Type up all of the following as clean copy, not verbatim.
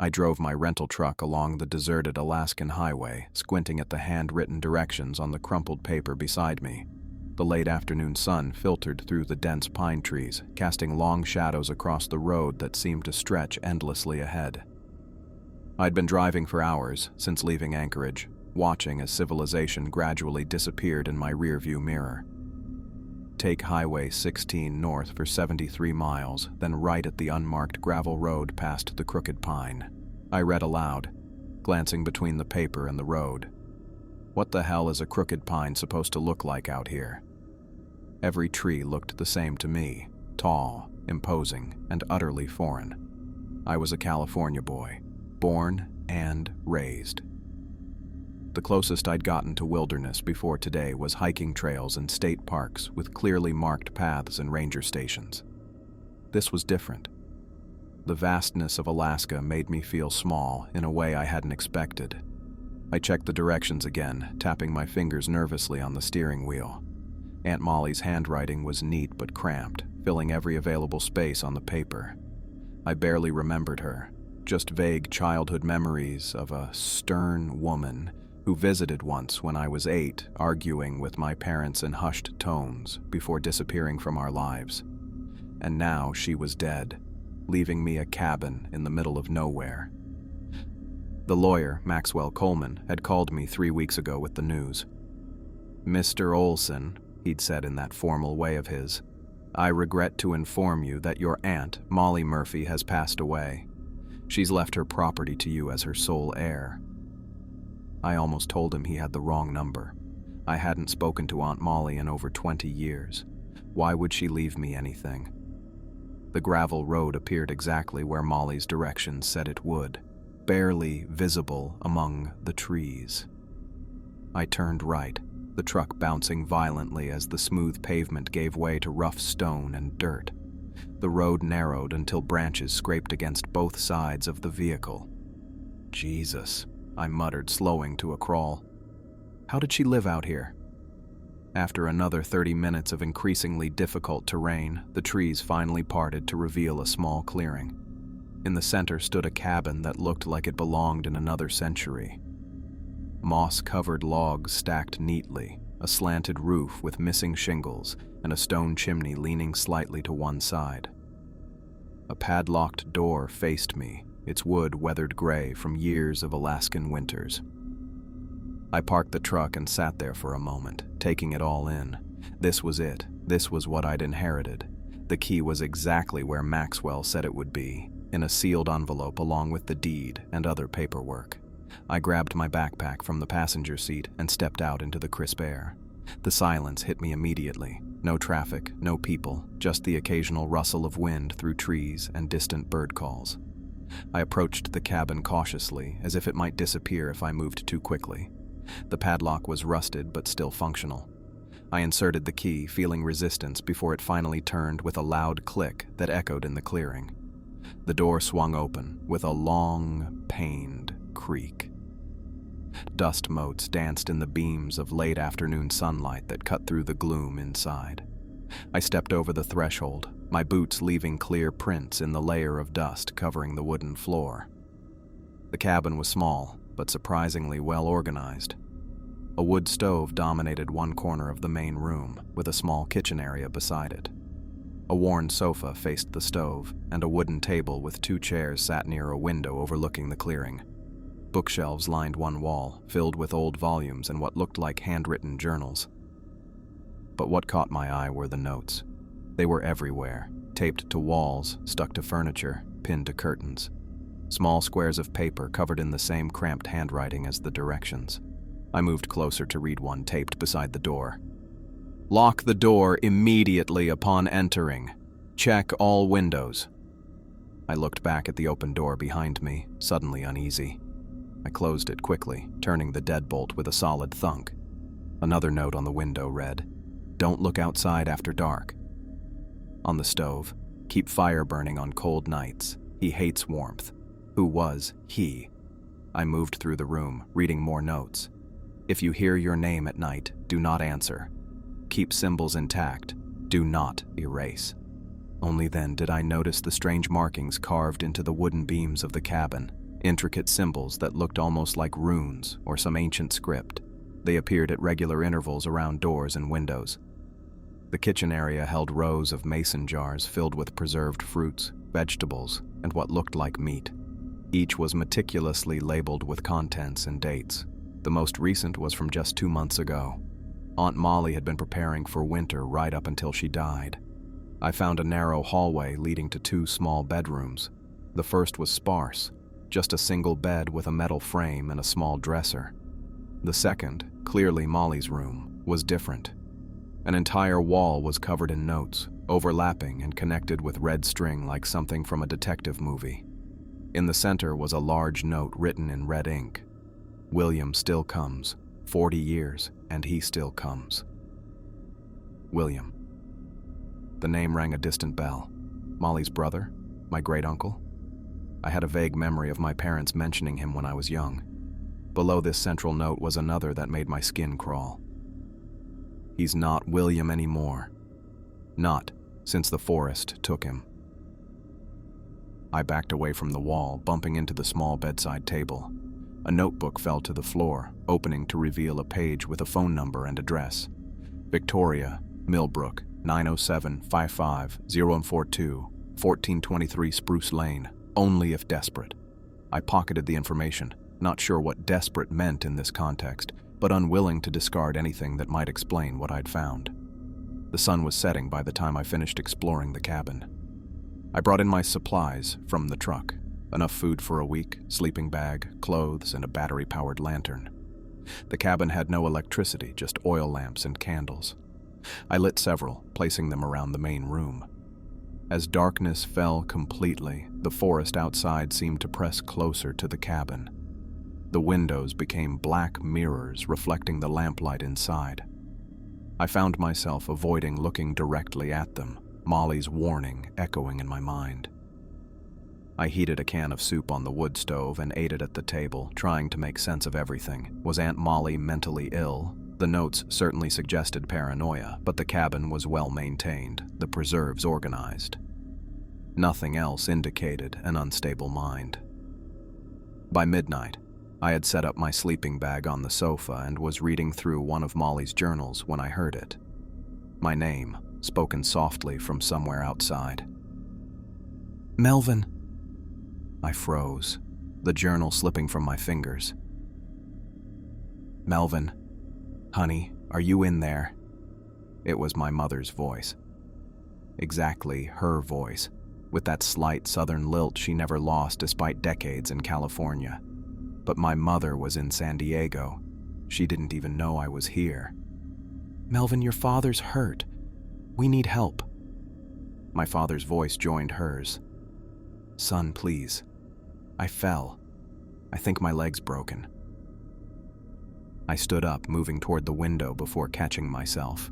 I drove my rental truck along the deserted Alaskan highway, squinting at the handwritten directions on the crumpled paper beside me. The late afternoon sun filtered through the dense pine trees, casting long shadows across the road that seemed to stretch endlessly ahead. I'd been driving for hours since leaving Anchorage, watching as civilization gradually disappeared in my rearview mirror. Take Highway 16 north for 73 miles, then right at the unmarked gravel road past the Crooked Pine. I read aloud, glancing between the paper and the road. What the hell is a crooked pine supposed to look like out here? Every tree looked the same to me, tall, imposing, and utterly foreign. I was a California boy, born and raised. The closest I'd gotten to wilderness before today was hiking trails and state parks with clearly marked paths and ranger stations. This was different. The vastness of Alaska made me feel small in a way I hadn't expected. I checked the directions again, tapping my fingers nervously on the steering wheel. Aunt Molly's handwriting was neat but cramped, filling every available space on the paper. I barely remembered her, just vague childhood memories of a stern woman who visited once when I was 8, arguing with my parents in hushed tones before disappearing from our lives. And now she was dead, leaving me a cabin in the middle of nowhere. The lawyer, Maxwell Coleman, had called me 3 weeks ago with the news. "Mr. Olson," he'd said in that formal way of his, "I regret to inform you that your aunt, Molly Murphy, has passed away. She's left her property to you as her sole heir." I almost told him he had the wrong number. I hadn't spoken to Aunt Molly in over 20 years. Why would she leave me anything? The gravel road appeared exactly where Molly's directions said it would, barely visible among the trees. I turned right, the truck bouncing violently as the smooth pavement gave way to rough stone and dirt. The road narrowed until branches scraped against both sides of the vehicle. Jesus, I muttered, slowing to a crawl. How did she live out here? After another 30 minutes of increasingly difficult terrain, the trees finally parted to reveal a small clearing. In the center stood a cabin that looked like it belonged in another century. Moss-covered logs stacked neatly, a slanted roof with missing shingles, and a stone chimney leaning slightly to one side. A padlocked door faced me, its wood weathered gray from years of Alaskan winters. I parked the truck and sat there for a moment, taking it all in. This was it. This was what I'd inherited. The key was exactly where Maxwell said it would be, in a sealed envelope along with the deed and other paperwork. I grabbed my backpack from the passenger seat and stepped out into the crisp air. The silence hit me immediately. No traffic, no people, just the occasional rustle of wind through trees and distant bird calls. I approached the cabin cautiously, as if it might disappear if I moved too quickly. The padlock was rusted but still functional. I inserted the key, feeling resistance before it finally turned with a loud click that echoed in the clearing. The door swung open with a long, pained creak. Dust motes danced in the beams of late afternoon sunlight that cut through the gloom inside. I stepped over the threshold, my boots leaving clear prints in the layer of dust covering the wooden floor. The cabin was small, but surprisingly well organized. A wood stove dominated one corner of the main room, with a small kitchen area beside it. A worn sofa faced the stove, and a wooden table with 2 chairs sat near a window overlooking the clearing. Bookshelves lined one wall, filled with old volumes and what looked like handwritten journals. But what caught my eye were the notes. They were everywhere, taped to walls, stuck to furniture, pinned to curtains. Small squares of paper covered in the same cramped handwriting as the directions. I moved closer to read one taped beside the door. "Lock the door immediately upon entering. Check all windows." I looked back at the open door behind me, suddenly uneasy. I closed it quickly, turning the deadbolt with a solid thunk. Another note on the window read, "Don't look outside after dark." On the stove, "Keep fire burning on cold nights. He hates warmth." Who was he? I moved through the room, reading more notes. "If you hear your name at night, do not answer. Keep symbols intact. Do not erase." Only then did I notice the strange markings carved into the wooden beams of the cabin. Intricate symbols that looked almost like runes or some ancient script. They appeared at regular intervals around doors and windows. The kitchen area held rows of mason jars filled with preserved fruits, vegetables, and what looked like meat. Each was meticulously labeled with contents and dates. The most recent was from just 2 months ago. Aunt Molly had been preparing for winter right up until she died. I found a narrow hallway leading to 2 small bedrooms. The first was sparse, just a single bed with a metal frame and a small dresser. The second, clearly Molly's room, was different. An entire wall was covered in notes, overlapping and connected with red string like something from a detective movie. In the center was a large note written in red ink. William still comes. 40 years, and he still comes. William. The name rang a distant bell. Molly's brother? My great-uncle? I had a vague memory of my parents mentioning him when I was young. Below this central note was another that made my skin crawl. He's not William anymore. Not since the forest took him. I backed away from the wall, bumping into the small bedside table. A notebook fell to the floor, opening to reveal a page with a phone number and address. Victoria, Millbrook, 907-55-0142, 1423 Spruce Lane, only if desperate. I pocketed the information, not sure what desperate meant in this context, but unwilling to discard anything that might explain what I'd found. The sun was setting by the time I finished exploring the cabin. I brought in my supplies from the truck. Enough food for a week, sleeping bag, clothes, and a battery-powered lantern. The cabin had no electricity, just oil lamps and candles. I lit several, placing them around the main room. As darkness fell completely, the forest outside seemed to press closer to the cabin. The windows became black mirrors reflecting the lamplight inside. I found myself avoiding looking directly at them, Molly's warning echoing in my mind. I heated a can of soup on the wood stove and ate it at the table, trying to make sense of everything. Was Aunt Molly mentally ill? The notes certainly suggested paranoia, but the cabin was well maintained, the preserves organized. Nothing else indicated an unstable mind. By midnight, I had set up my sleeping bag on the sofa and was reading through one of Molly's journals when I heard it. My name, spoken softly from somewhere outside. Melvin. I froze, the journal slipping from my fingers. Melvin, honey, are you in there? It was my mother's voice. Exactly her voice, with that slight southern lilt she never lost despite decades in California. But my mother was in San Diego. She didn't even know I was here. Melvin, your father's hurt. We need help. My father's voice joined hers. Son, please. I fell. I think my leg's broken. I stood up, moving toward the window before catching myself.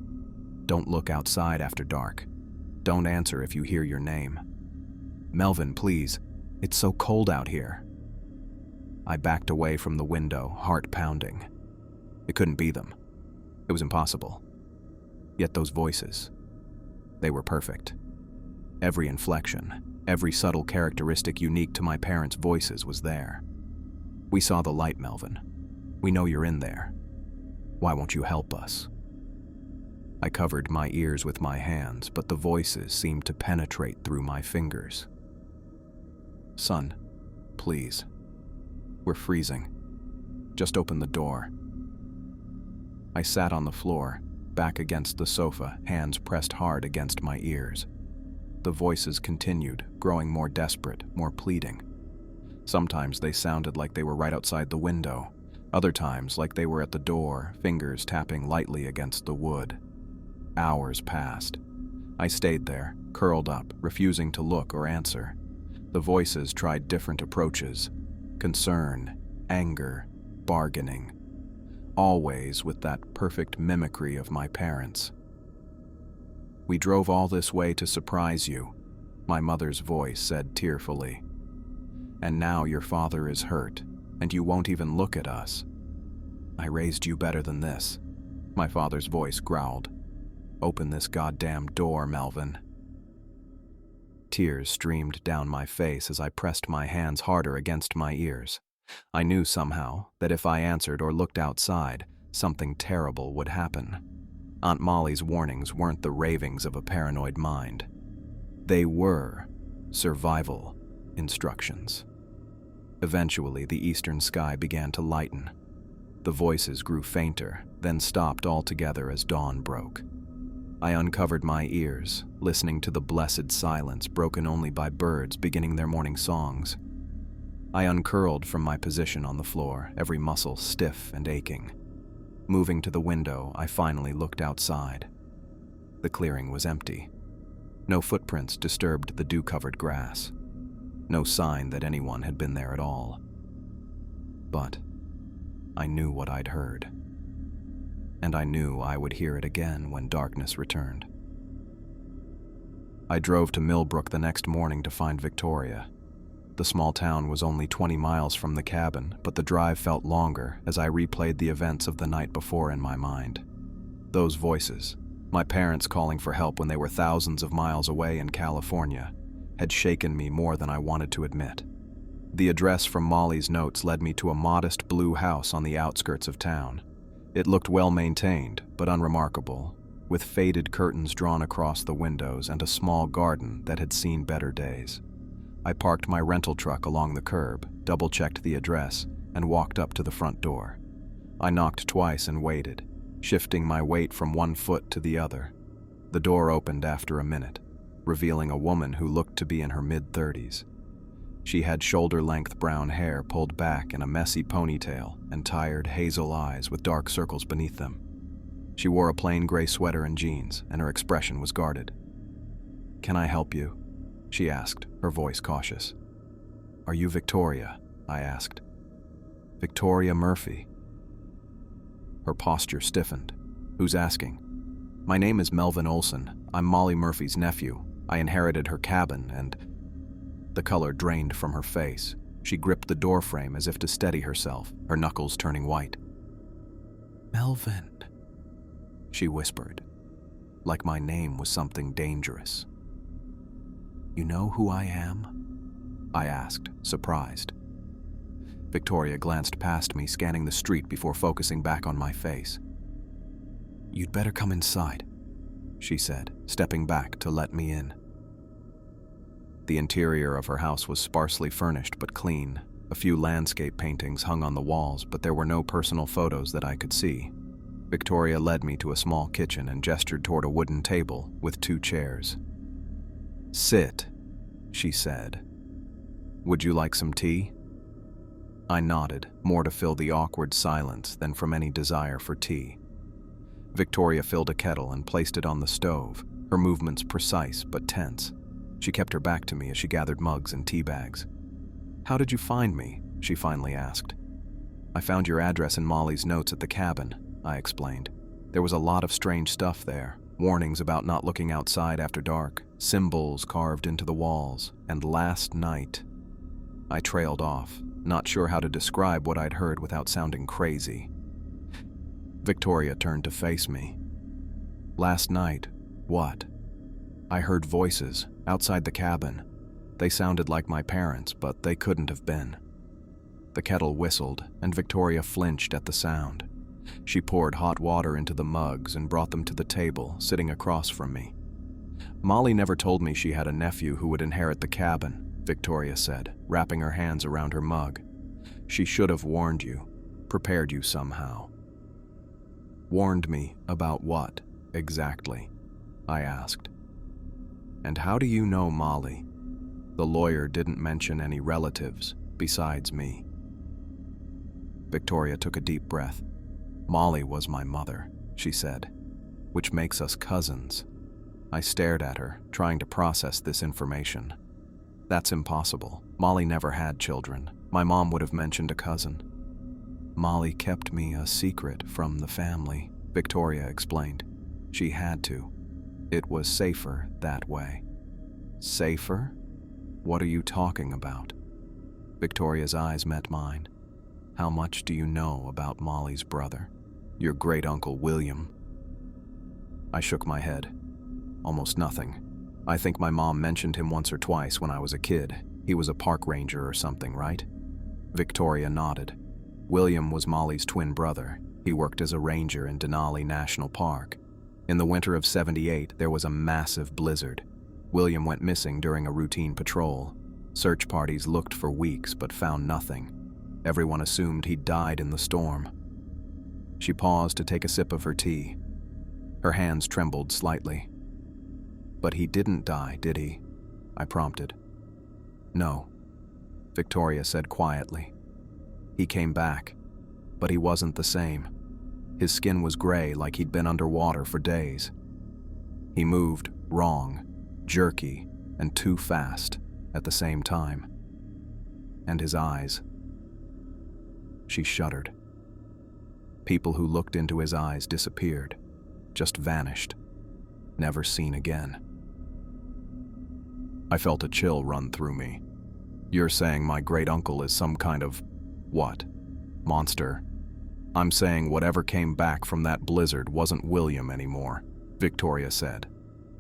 Don't look outside after dark. Don't answer if you hear your name. Melvin, please. It's so cold out here. I backed away from the window, heart pounding. It couldn't be them. It was impossible. Yet those voices, they were perfect. Every inflection, every subtle characteristic unique to my parents' voices was there. We saw the light, Melvin. We know you're in there. Why won't you help us? I covered my ears with my hands, but the voices seemed to penetrate through my fingers. Son, please. We're freezing. Just open the door. I sat on the floor, back against the sofa, hands pressed hard against my ears. The voices continued, growing more desperate, more pleading. Sometimes they sounded like they were right outside the window, other times like they were at the door, fingers tapping lightly against the wood. Hours passed. I stayed there, curled up, refusing to look or answer. The voices tried different approaches. Concern, anger, bargaining. Always with that perfect mimicry of my parents. We drove all this way to surprise you, my mother's voice said tearfully. And now your father is hurt, and you won't even look at us. I raised you better than this, my father's voice growled. Open this goddamn door, Melvin. Tears streamed down my face as I pressed my hands harder against my ears. I knew somehow that if I answered or looked outside, something terrible would happen. Aunt Molly's warnings weren't the ravings of a paranoid mind. They were survival instructions. Eventually, the eastern sky began to lighten. The voices grew fainter, then stopped altogether as dawn broke. I uncovered my ears, listening to the blessed silence broken only by birds beginning their morning songs. I uncurled from my position on the floor, every muscle stiff and aching. Moving to the window, I finally looked outside. The clearing was empty. No footprints disturbed the dew-covered grass. No sign that anyone had been there at all. But I knew what I'd heard. And I knew I would hear it again when darkness returned. I drove to Millbrook the next morning to find Victoria. The small town was only 20 miles from the cabin, but the drive felt longer as I replayed the events of the night before in my mind. Those voices, my parents calling for help when they were thousands of miles away in California, had shaken me more than I wanted to admit. The address from Molly's notes led me to a modest blue house on the outskirts of town. It looked well-maintained, but unremarkable, with faded curtains drawn across the windows and a small garden that had seen better days. I parked my rental truck along the curb, double-checked the address, and walked up to the front door. I knocked twice and waited, shifting my weight from one foot to the other. The door opened after a minute, revealing a woman who looked to be in her mid-30s. She had shoulder-length brown hair pulled back in a messy ponytail and tired hazel eyes with dark circles beneath them. She wore a plain gray sweater and jeans, and her expression was guarded. "Can I help you?" she asked, her voice cautious. "Are you Victoria?" I asked. "Victoria Murphy." Her posture stiffened. "Who's asking?" "My name is Melvin Olson. I'm Molly Murphy's nephew. I inherited her cabin and..." The color drained from her face. She gripped the doorframe as if to steady herself, her knuckles turning white. "Melvin," she whispered, like my name was something dangerous. "You know who I am?" I asked, surprised. Victoria glanced past me, scanning the street before focusing back on my face. "You'd better come inside," she said, stepping back to let me in. The interior of her house was sparsely furnished but clean. A few landscape paintings hung on the walls, but there were no personal photos that I could see. Victoria led me to a small kitchen and gestured toward a wooden table with 2 chairs. "Sit," she said. "Would you like some tea?" I nodded, more to fill the awkward silence than from any desire for tea. Victoria filled a kettle and placed it on the stove, her movements precise but tense. She kept her back to me as she gathered mugs and tea bags. "How did you find me?" she finally asked. "I found your address in Molly's notes at the cabin," I explained. "There was a lot of strange stuff there. Warnings about not looking outside after dark, symbols carved into the walls, and last night..." I trailed off, not sure how to describe what I'd heard without sounding crazy. Victoria turned to face me. "Last night, what?" "I heard voices outside the cabin. They sounded like my parents, but they couldn't have been." The kettle whistled, and Victoria flinched at the sound. She poured hot water into the mugs and brought them to the table, sitting across from me. "Molly never told me she had a nephew who would inherit the cabin," Victoria said, wrapping her hands around her mug. "She should have warned you, prepared you somehow." "Warned me about what, exactly?" I asked. "And how do you know Molly? The lawyer didn't mention any relatives besides me." Victoria took a deep breath. "Molly was my mother," she said, "which makes us cousins." I stared at her, trying to process this information. "That's impossible. Molly never had children. My mom would have mentioned a cousin." "Molly kept me a secret from the family," Victoria explained. "She had to. It was safer that way." "Safer? What are you talking about?" Victoria's eyes met mine. "How much do you know about Molly's brother, your great-uncle William?" I shook my head. "Almost nothing. I think my mom mentioned him once or twice when I was a kid. He was a park ranger or something, right? Victoria nodded. William was Molly's twin brother. He worked as a ranger in Denali National Park. In the winter of '78, there was a massive blizzard. William went missing during a routine patrol. Search parties looked for weeks but found nothing. Everyone assumed he'd died in the storm. She paused to take a sip of her tea. Her hands trembled slightly. "But he didn't die, did he?" I prompted. "No," Victoria said quietly. "He came back, but he wasn't the same. His skin was gray like he'd been underwater for days. He moved wrong, jerky, and too fast at the same time. And his eyes." She shuddered. People who looked into his eyes disappeared, just vanished, never seen again. I felt a chill run through me. "You're saying my great-uncle is some kind of, what, monster?" "I'm saying whatever came back from that blizzard wasn't William anymore," Victoria said.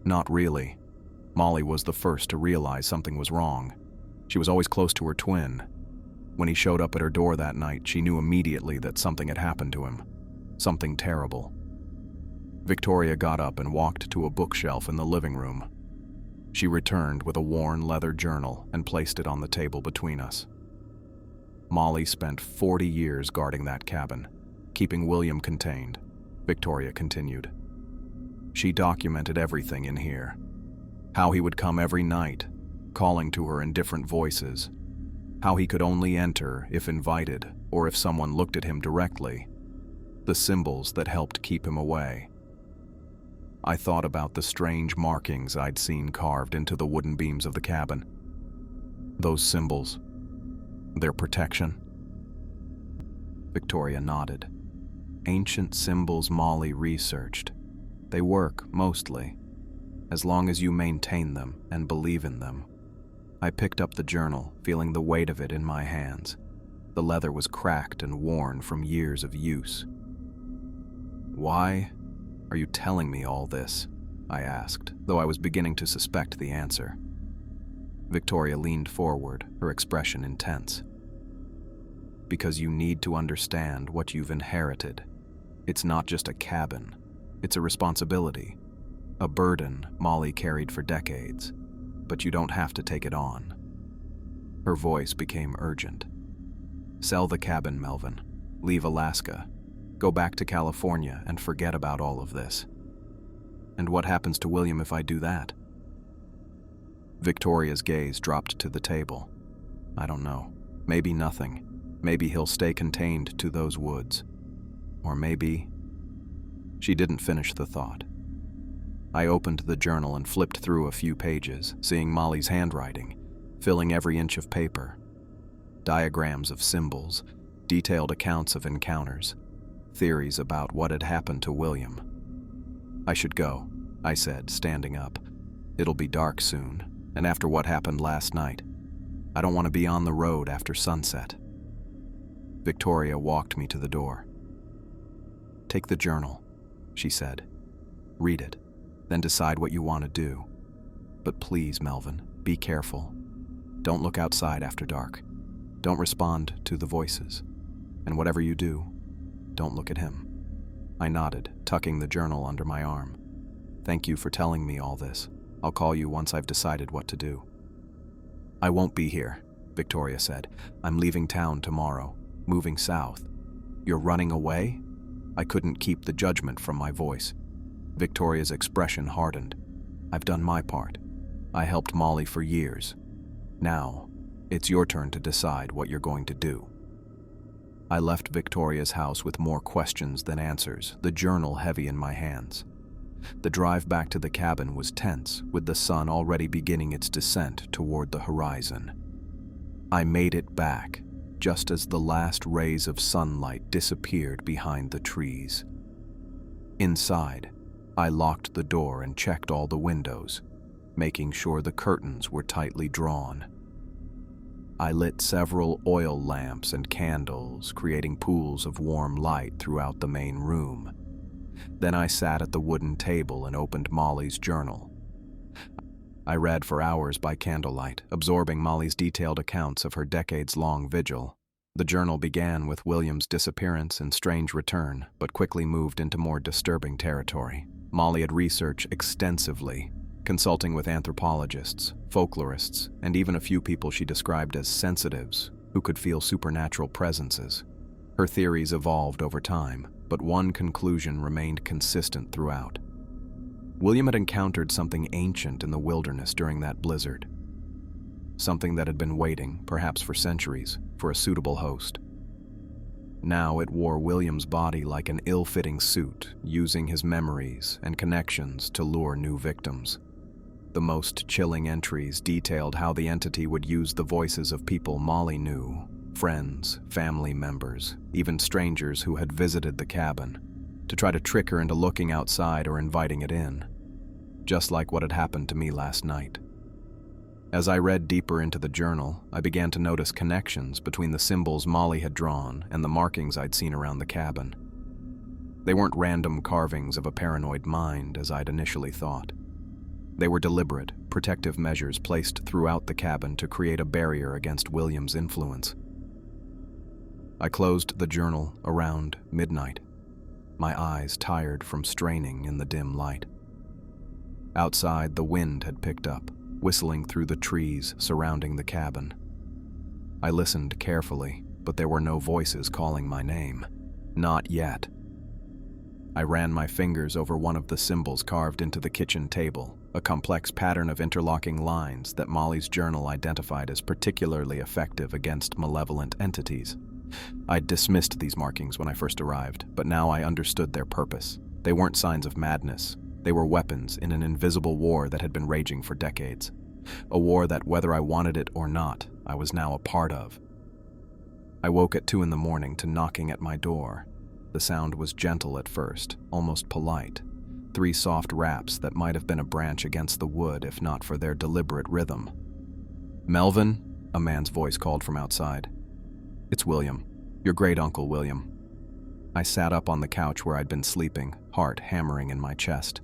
"Not really. Molly was the first to realize something was wrong. She was always close to her twin. When he showed up at her door that night, she knew immediately that something had happened to him. Something terrible." Victoria got up and walked to a bookshelf in the living room. She returned with a worn leather journal and placed it on the table between us. "Molly spent 40 years guarding that cabin, keeping William contained," Victoria continued. "She documented everything in here. How he would come every night, calling to her in different voices. How he could only enter if invited or if someone looked at him directly. The symbols that helped keep him away. I thought about the strange markings I'd seen carved into the wooden beams of the cabin. Those symbols, their protection." Victoria nodded. "Ancient symbols Molly researched. They work, mostly, as long as you maintain them and believe in them." I picked up the journal, feeling the weight of it in my hands. The leather was cracked and worn from years of use. "Why are you telling me all this?" I asked, though I was beginning to suspect the answer. Victoria leaned forward, her expression intense. "Because you need to understand what you've inherited. It's not just a cabin. It's a responsibility. A burden Molly carried for decades. But you don't have to take it on." Her voice became urgent. "Sell the cabin, Melvin. Leave Alaska. Go back to California and forget about all of this." "And what happens to William if I do that?" Victoria's gaze dropped to the table. "I don't know. Maybe nothing. Maybe he'll stay contained to those woods. Or maybe..." She didn't finish the thought. I opened the journal and flipped through a few pages, seeing Molly's handwriting, filling every inch of paper. Diagrams of symbols, detailed accounts of encounters, theories about what had happened to William. "I should go," I said, standing up. "It'll be dark soon, and after what happened last night, I don't want to be on the road after sunset." Victoria walked me to the door. "Take the journal," she said. "Read it. Then decide what you want to do. But please, Melvin, be careful. Don't look outside after dark. Don't respond to the voices. And whatever you do, don't look at him." I nodded, tucking the journal under my arm. "Thank you for telling me all this. I'll call you once I've decided what to do." "I won't be here," Victoria said. "I'm leaving town tomorrow, moving south." "You're running away?" I couldn't keep the judgment from my voice. Victoria's expression hardened. "I've done my part. I helped Molly for years. Now, it's your turn to decide what you're going to do." I left Victoria's house with more questions than answers, the journal heavy in my hands. The drive back to the cabin was tense, with the sun already beginning its descent toward the horizon. I made it back, just as the last rays of sunlight disappeared behind the trees. Inside, I locked the door and checked all the windows, making sure the curtains were tightly drawn. I lit several oil lamps and candles, creating pools of warm light throughout the main room. Then I sat at the wooden table and opened Molly's journal. I read for hours by candlelight, absorbing Molly's detailed accounts of her decades-long vigil. The journal began with William's disappearance and strange return, but quickly moved into more disturbing territory. Molly had researched extensively, consulting with anthropologists, folklorists, and even a few people she described as sensitives who could feel supernatural presences. Her theories evolved over time, but one conclusion remained consistent throughout. William had encountered something ancient in the wilderness during that blizzard. Something that had been waiting, perhaps for centuries, for a suitable host. Now it wore William's body like an ill-fitting suit, using his memories and connections to lure new victims. The most chilling entries detailed how the entity would use the voices of people Molly knew, friends, family members, even strangers who had visited the cabin, to try to trick her into looking outside or inviting it in, just like what had happened to me last night. As I read deeper into the journal, I began to notice connections between the symbols Molly had drawn and the markings I'd seen around the cabin. They weren't random carvings of a paranoid mind, as I'd initially thought. They were deliberate, protective measures placed throughout the cabin to create a barrier against William's influence. I closed the journal around midnight, my eyes tired from straining in the dim light. Outside, the wind had picked up, whistling through the trees surrounding the cabin. I listened carefully, but there were no voices calling my name. Not yet. I ran my fingers over one of the symbols carved into the kitchen table, a complex pattern of interlocking lines that Molly's journal identified as particularly effective against malevolent entities. I'd dismissed these markings when I first arrived, but now I understood their purpose. They weren't signs of madness. They were weapons in an invisible war that had been raging for decades. A war that, whether I wanted it or not, I was now a part of. I woke at 2 a.m. to knocking at my door. The sound was gentle at first, almost polite. 3 soft raps that might have been a branch against the wood if not for their deliberate rhythm. "Melvin?" a man's voice called from outside. "It's William. Your great-uncle William." I sat up on the couch where I'd been sleeping, heart hammering in my chest.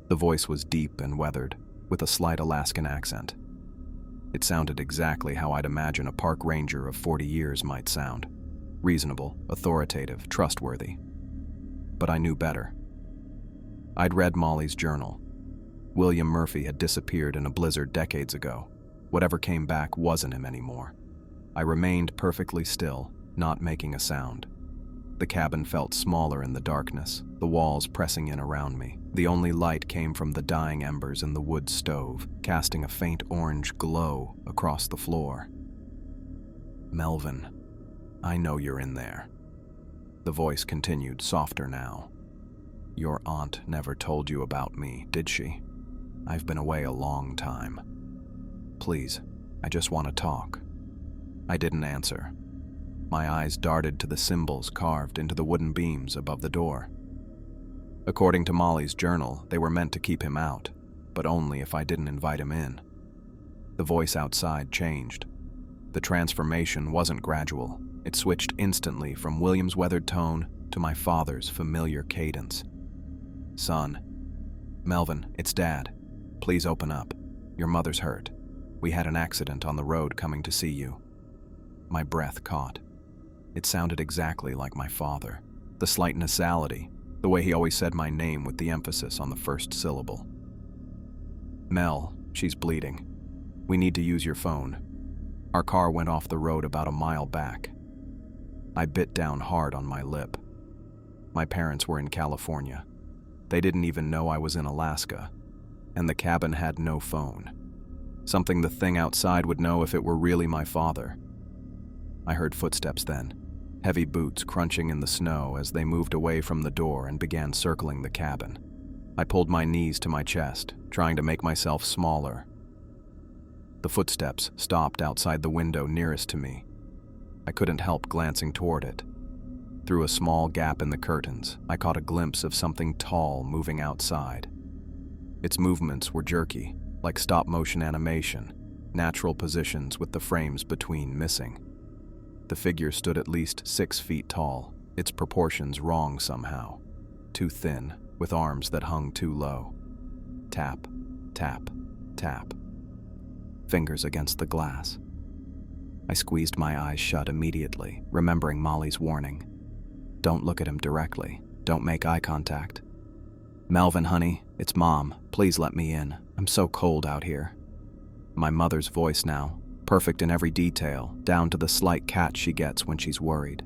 The voice was deep and weathered, with a slight Alaskan accent. It sounded exactly how I'd imagine a park ranger of 40 years might sound. Reasonable, authoritative, trustworthy. But I knew better. I'd read Molly's journal. William Murphy had disappeared in a blizzard decades ago. Whatever came back wasn't him anymore. I remained perfectly still, not making a sound. The cabin felt smaller in the darkness, the walls pressing in around me. The only light came from the dying embers in the wood stove, casting a faint orange glow across the floor. "Melvin, I know you're in there." The voice continued, softer now. "Your aunt never told you about me, did she? I've been away a long time. Please, I just want to talk." I didn't answer. My eyes darted to the symbols carved into the wooden beams above the door. According to Molly's journal, they were meant to keep him out, but only if I didn't invite him in. The voice outside changed. The transformation wasn't gradual. It switched instantly from William's weathered tone to my father's familiar cadence. "Son. Melvin, it's Dad. Please open up. Your mother's hurt. We had an accident on the road coming to see you." My breath caught. It sounded exactly like my father. The slight nasality, the way he always said my name with the emphasis on the first syllable. "Mel, she's bleeding. We need to use your phone. Our car went off the road about a mile back." I bit down hard on my lip. My parents were in California. They didn't even know I was in Alaska, and the cabin had no phone. Something the thing outside would know if it were really my father. I heard footsteps then, heavy boots crunching in the snow as they moved away from the door and began circling the cabin. I pulled my knees to my chest, trying to make myself smaller. The footsteps stopped outside the window nearest to me. I couldn't help glancing toward it. Through a small gap in the curtains, I caught a glimpse of something tall moving outside. Its movements were jerky, like stop-motion animation, natural positions with the frames between missing. The figure stood at least 6 feet tall, its proportions wrong somehow. Too thin, with arms that hung too low. Tap, tap. Tap. Fingers against the glass. I squeezed my eyes shut immediately, remembering Molly's warning. Don't look at him directly. Don't make eye contact. Melvin, honey, it's Mom. Please let me in. I'm so cold out here. My mother's voice now, perfect in every detail, down to the slight catch she gets when she's worried.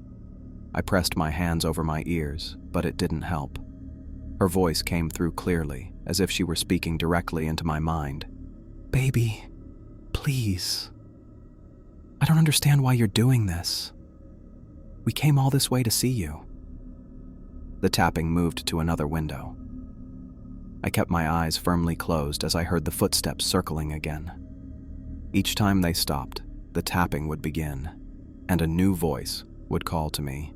I pressed my hands over my ears, but it didn't help. Her voice came through clearly, as if she were speaking directly into my mind. Baby, please. I don't understand why you're doing this. We came all this way to see you. The tapping moved to another window. I kept my eyes firmly closed as I heard the footsteps circling again. Each time they stopped, the tapping would begin, and a new voice would call to me.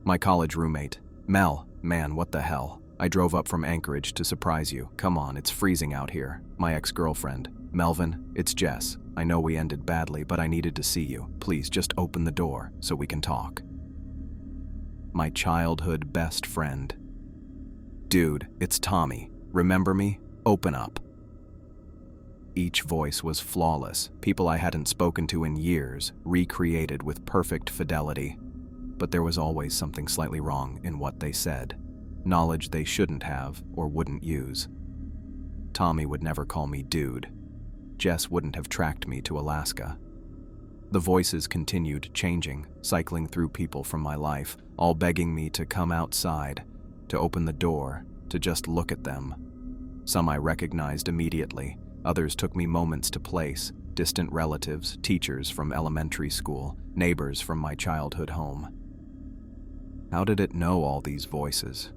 My college roommate, Mel. Man, what the hell? I drove up from Anchorage to surprise you. Come on, it's freezing out here. My ex-girlfriend. Melvin, it's Jess. I know we ended badly, but I needed to see you. Please, just open the door so we can talk. My childhood best friend. Dude, it's Tommy. Remember me? Open up. Each voice was flawless, people I hadn't spoken to in years, recreated with perfect fidelity. But there was always something slightly wrong in what they said. Knowledge they shouldn't have or wouldn't use. Tommy would never call me dude. Jess wouldn't have tracked me to Alaska. The voices continued changing, cycling through people from my life, all begging me to come outside, to open the door, to just look at them. Some I recognized immediately, others took me moments to place, distant relatives, teachers from elementary school, neighbors from my childhood home. How did it know all these voices?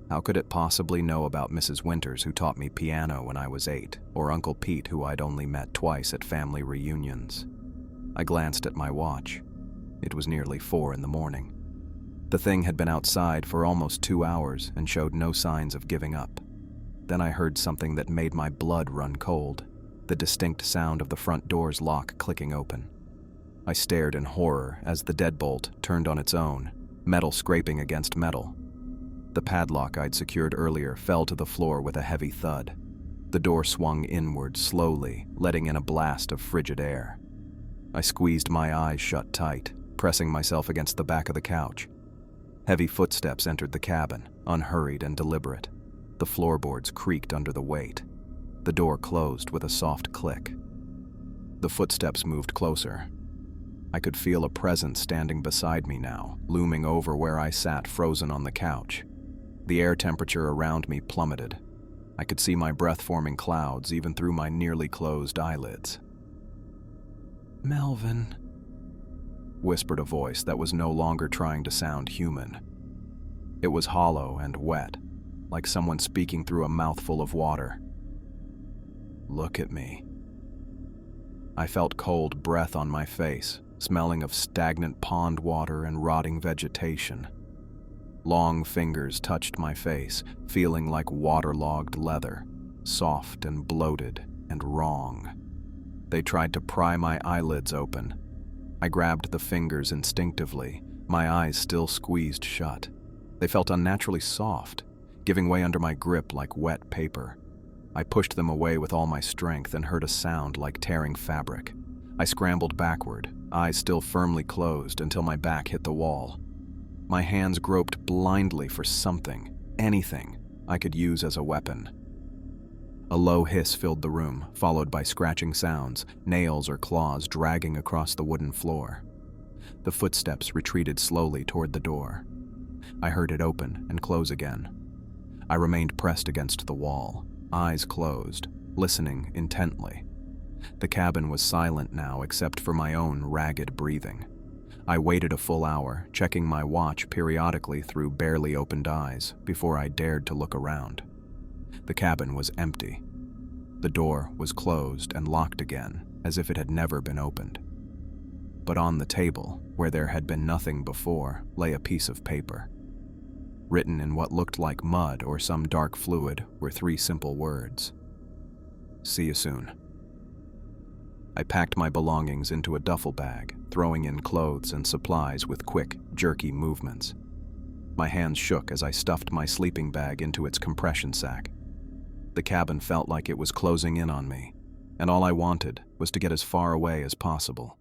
How could it possibly know about Mrs. Winters, who taught me piano when I was 8, or Uncle Pete, who I'd only met twice at family reunions? I glanced at my watch. It was nearly 4 in the morning. The thing had been outside for almost 2 hours and showed no signs of giving up. Then I heard something that made my blood run cold, the distinct sound of the front door's lock clicking open. I stared in horror as the deadbolt turned on its own, metal scraping against metal. The padlock I'd secured earlier fell to the floor with a heavy thud. The door swung inward slowly, letting in a blast of frigid air. I squeezed my eyes shut tight, pressing myself against the back of the couch. Heavy footsteps entered the cabin, unhurried and deliberate. The floorboards creaked under the weight. The door closed with a soft click. The footsteps moved closer. I could feel a presence standing beside me now, looming over where I sat frozen on the couch. The air temperature around me plummeted. I could see my breath forming clouds even through my nearly closed eyelids. Melvin, whispered a voice that was no longer trying to sound human. It was hollow and wet, like someone speaking through a mouthful of water. Look at me. I felt cold breath on my face, smelling of stagnant pond water and rotting vegetation. Long fingers touched my face, feeling like waterlogged leather, soft and bloated and wrong. They tried to pry my eyelids open. I grabbed the fingers instinctively, my eyes still squeezed shut. They felt unnaturally soft, giving way under my grip like wet paper. I pushed them away with all my strength and heard a sound like tearing fabric. I scrambled backward, eyes still firmly closed until my back hit the wall. My hands groped blindly for something, anything, I could use as a weapon. A low hiss filled the room, followed by scratching sounds, nails or claws dragging across the wooden floor. The footsteps retreated slowly toward the door. I heard it open and close again. I remained pressed against the wall, eyes closed, listening intently. The cabin was silent now except for my own ragged breathing. I waited a full hour, checking my watch periodically through barely opened eyes before I dared to look around. The cabin was empty. The door was closed and locked again, as if it had never been opened. But on the table, where there had been nothing before, lay a piece of paper. Written in what looked like mud or some dark fluid were 3 simple words. See you soon. I packed my belongings into a duffel bag, throwing in clothes and supplies with quick, jerky movements. My hands shook as I stuffed my sleeping bag into its compression sack. The cabin felt like it was closing in on me, and all I wanted was to get as far away as possible.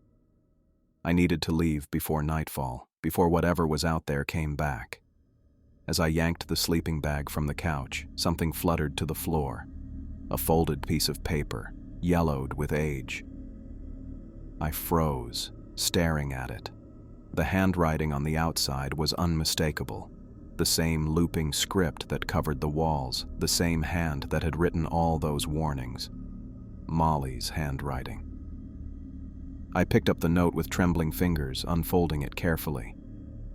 I needed to leave before nightfall, before whatever was out there came back. As I yanked the sleeping bag from the couch, something fluttered to the floor. A folded piece of paper, yellowed with age. I froze, staring at it. The handwriting on the outside was unmistakable. The same looping script that covered the walls, the same hand that had written all those warnings. Molly's handwriting. I picked up the note with trembling fingers, unfolding it carefully.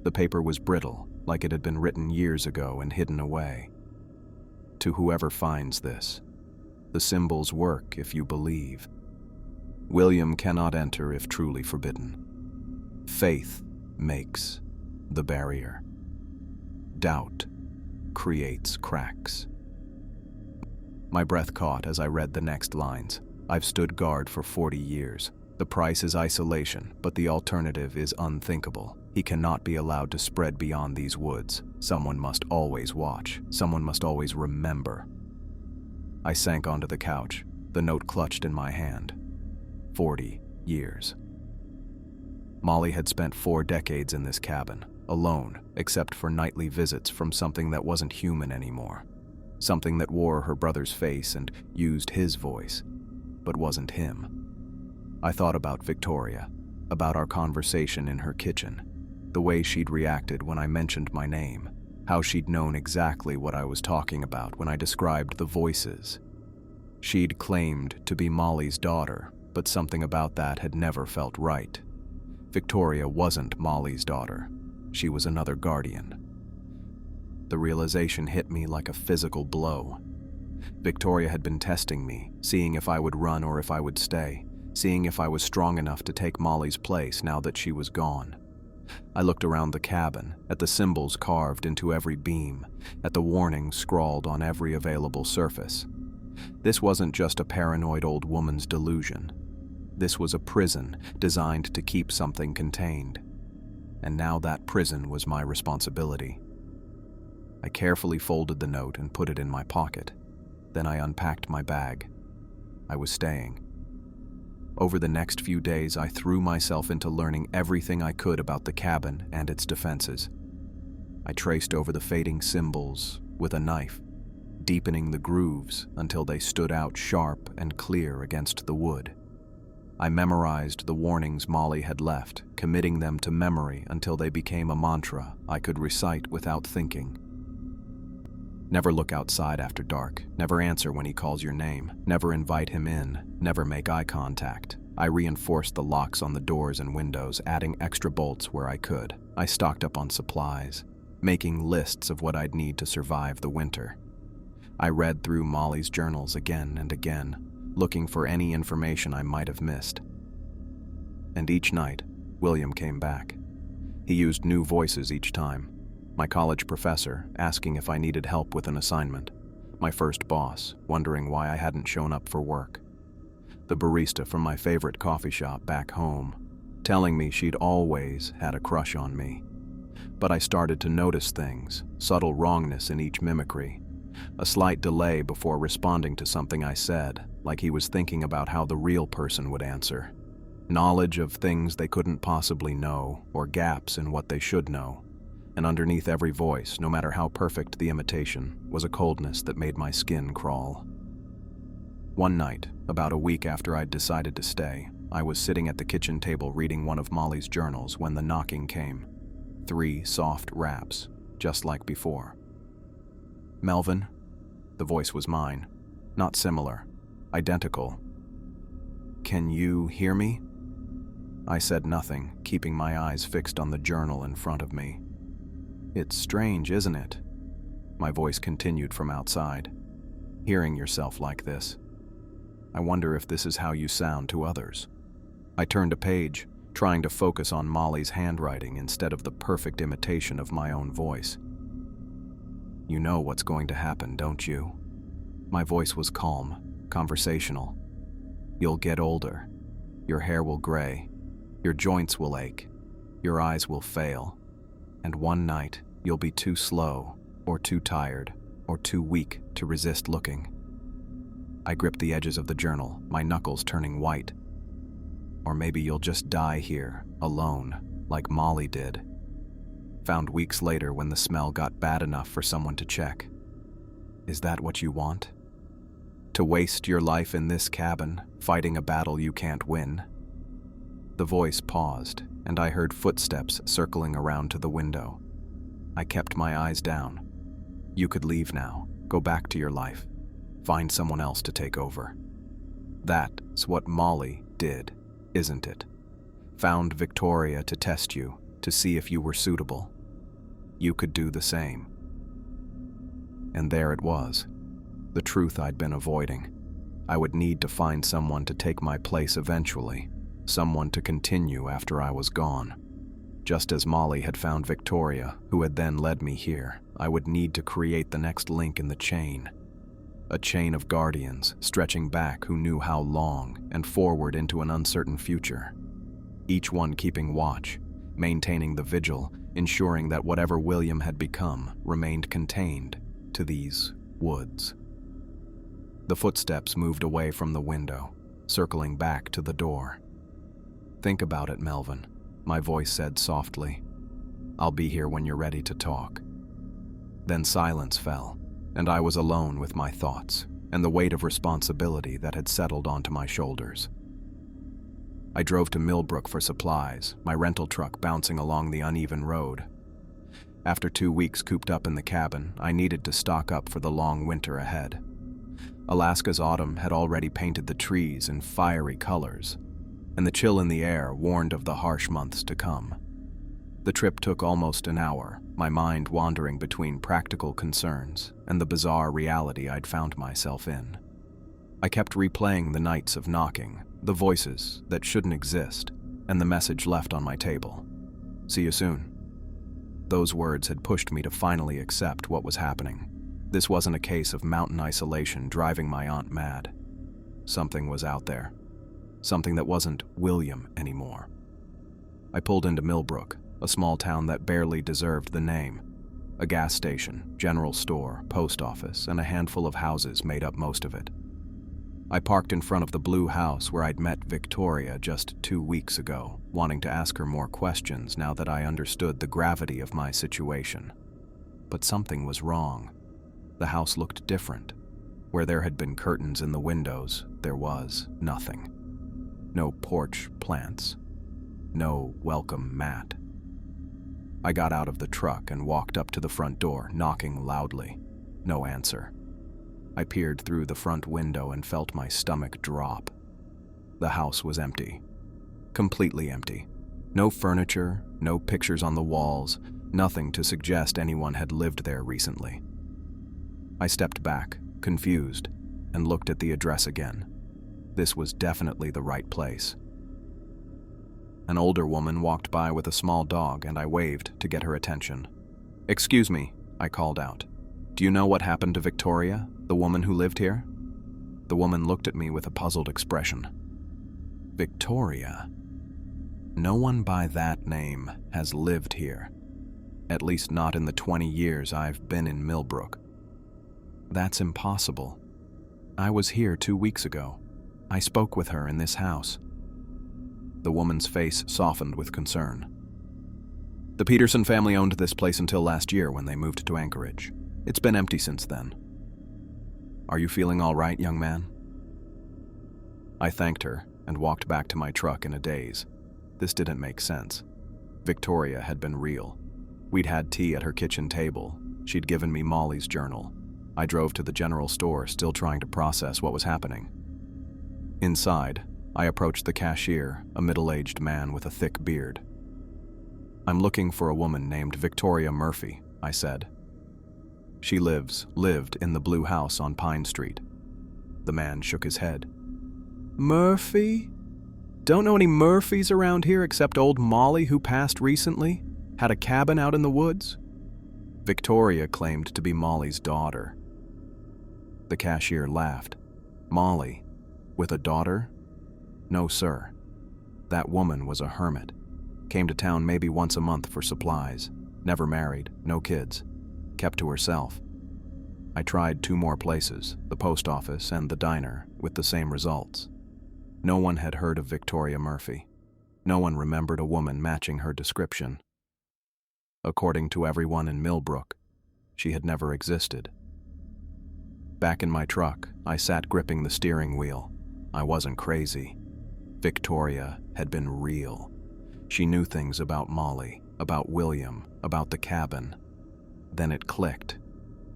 The paper was brittle, like it had been written years ago and hidden away. To whoever finds this, the symbols work if you believe. William cannot enter if truly forbidden. Faith makes the barrier. Doubt creates cracks. My breath caught as I read the next lines. I've stood guard for 40 years. The price is isolation, but the alternative is unthinkable. He cannot be allowed to spread beyond these woods. Someone must always watch. Someone must always remember. I sank onto the couch, the note clutched in my hand. 40 years. Molly had spent 4 decades in this cabin, alone, except for nightly visits from something that wasn't human anymore. Something that wore her brother's face and used his voice, but wasn't him. I thought about Victoria, about our conversation in her kitchen, the way she'd reacted when I mentioned my name, how she'd known exactly what I was talking about when I described the voices. She'd claimed to be Molly's daughter, but something about that had never felt right. Victoria wasn't Molly's daughter. She was another guardian. The realization hit me like a physical blow. Victoria had been testing me, seeing if I would run or if I would stay, seeing if I was strong enough to take Molly's place now that she was gone. I looked around the cabin, at the symbols carved into every beam, at the warnings scrawled on every available surface. This wasn't just a paranoid old woman's delusion. This was a prison designed to keep something contained. And now that prison was my responsibility. I carefully folded the note and put it in my pocket. Then I unpacked my bag. I was staying. Over the next few days, I threw myself into learning everything I could about the cabin and its defenses. I traced over the fading symbols with a knife, deepening the grooves until they stood out sharp and clear against the wood. I memorized the warnings Molly had left, committing them to memory until they became a mantra I could recite without thinking. Never look outside after dark. Never answer when he calls your name. Never invite him in. Never make eye contact. I reinforced the locks on the doors and windows, adding extra bolts where I could. I stocked up on supplies, making lists of what I'd need to survive the winter. I read through Molly's journals again and again, looking for any information I might have missed. And each night, William came back. He used new voices each time. My college professor, asking if I needed help with an assignment. My first boss, wondering why I hadn't shown up for work. The barista from my favorite coffee shop back home, telling me she'd always had a crush on me. But I started to notice things, subtle wrongness in each mimicry. A slight delay before responding to something I said, like he was thinking about how the real person would answer. Knowledge of things they couldn't possibly know, or gaps in what they should know. And underneath every voice, no matter how perfect the imitation, was a coldness that made my skin crawl. One night, about a week after I'd decided to stay, I was sitting at the kitchen table reading one of Molly's journals when the knocking came. 3 soft raps, just like before. "Melvin?" The voice was mine. Not similar. Identical. "Can you hear me?" I said nothing, keeping my eyes fixed on the journal in front of me. "It's strange, isn't it?" My voice continued from outside. "Hearing yourself like this. I wonder if this is how you sound to others." I turned a page, trying to focus on Molly's handwriting instead of the perfect imitation of my own voice. "You know what's going to happen, don't you?" My voice was calm, conversational. "You'll get older. Your hair will gray. Your joints will ache. Your eyes will fail. And one night, you'll be too slow, or too tired, or too weak to resist looking. I gripped the edges of the journal, my knuckles turning white. Or maybe you'll just die here, alone, like Molly did. Found weeks later when the smell got bad enough for someone to check. Is that what you want? To waste your life in this cabin, fighting a battle you can't win? The voice paused, and I heard footsteps circling around to the window. I kept my eyes down. You could leave now, go back to your life, find someone else to take over. That's what Molly did, isn't it? Found Victoria to test you, to see if you were suitable. You could do the same. And there it was, the truth I'd been avoiding. I would need to find someone to take my place eventually, someone to continue after I was gone. Just as Molly had found Victoria, who had then led me here, I would need to create the next link in the chain. A chain of guardians stretching back who knew how long and forward into an uncertain future. Each one keeping watch, maintaining the vigil, ensuring that whatever William had become remained contained to these woods. The footsteps moved away from the window, circling back to the door. Think about it, Melvin, my voice said softly. I'll be here when you're ready to talk. Then silence fell, and I was alone with my thoughts and the weight of responsibility that had settled onto my shoulders. I drove to Millbrook for supplies, my rental truck bouncing along the uneven road. After 2 weeks cooped up in the cabin, I needed to stock up for the long winter ahead. Alaska's autumn had already painted the trees in fiery colors, and the chill in the air warned of the harsh months to come. The trip took almost an hour, my mind wandering between practical concerns and the bizarre reality I'd found myself in. I kept replaying the nights of knocking, the voices that shouldn't exist, and the message left on my table. See you soon. Those words had pushed me to finally accept what was happening. This wasn't a case of mountain isolation driving my aunt mad. Something was out there. Something that wasn't William anymore. I pulled into Millbrook, a small town that barely deserved the name. A gas station, general store, post office, and a handful of houses made up most of it. I parked in front of the blue house where I'd met Victoria just 2 weeks ago, wanting to ask her more questions now that I understood the gravity of my situation. But something was wrong. The house looked different. Where there had been curtains in the windows, there was nothing. No porch plants. No welcome mat. I got out of the truck and walked up to the front door, knocking loudly. No answer. I peered through the front window and felt my stomach drop. The house was empty. Completely empty. No furniture, no pictures on the walls, nothing to suggest anyone had lived there recently. I stepped back, confused, and looked at the address again. This was definitely the right place. An older woman walked by with a small dog, and I waved to get her attention. "Excuse me," I called out. "Do you know what happened to Victoria, the woman who lived here?" The woman looked at me with a puzzled expression. Victoria? No one by that name has lived here. At least not in the 20 years I've been in Millbrook. That's impossible. I was here 2 weeks ago. I spoke with her in this house. The woman's face softened with concern. The Peterson family owned this place until last year when they moved to Anchorage. It's been empty since then. Are you feeling all right, young man? I thanked her and walked back to my truck in a daze. This didn't make sense. Victoria had been real. We'd had tea at her kitchen table. She'd given me Molly's journal. I drove to the general store, still trying to process what was happening. Inside, I approached the cashier, a middle-aged man with a thick beard. "I'm looking for a woman named Victoria Murphy," I said. "She lived in the blue house on Pine Street." The man shook his head. "Murphy? Don't know any Murphys around here except old Molly who passed recently, had a cabin out in the woods." Victoria claimed to be Molly's daughter. The cashier laughed. "Molly, with a daughter? No, sir. That woman was a hermit. Came to town maybe once a month for supplies. Never married, no kids. Kept to herself." I tried 2 more places, the post office and the diner, with the same results. No one had heard of Victoria Murphy. No one remembered a woman matching her description. According to everyone in Millbrook, she had never existed. Back in my truck, I sat gripping the steering wheel. I wasn't crazy. Victoria had been real. She knew things about Molly, about William, about the cabin. Then it clicked.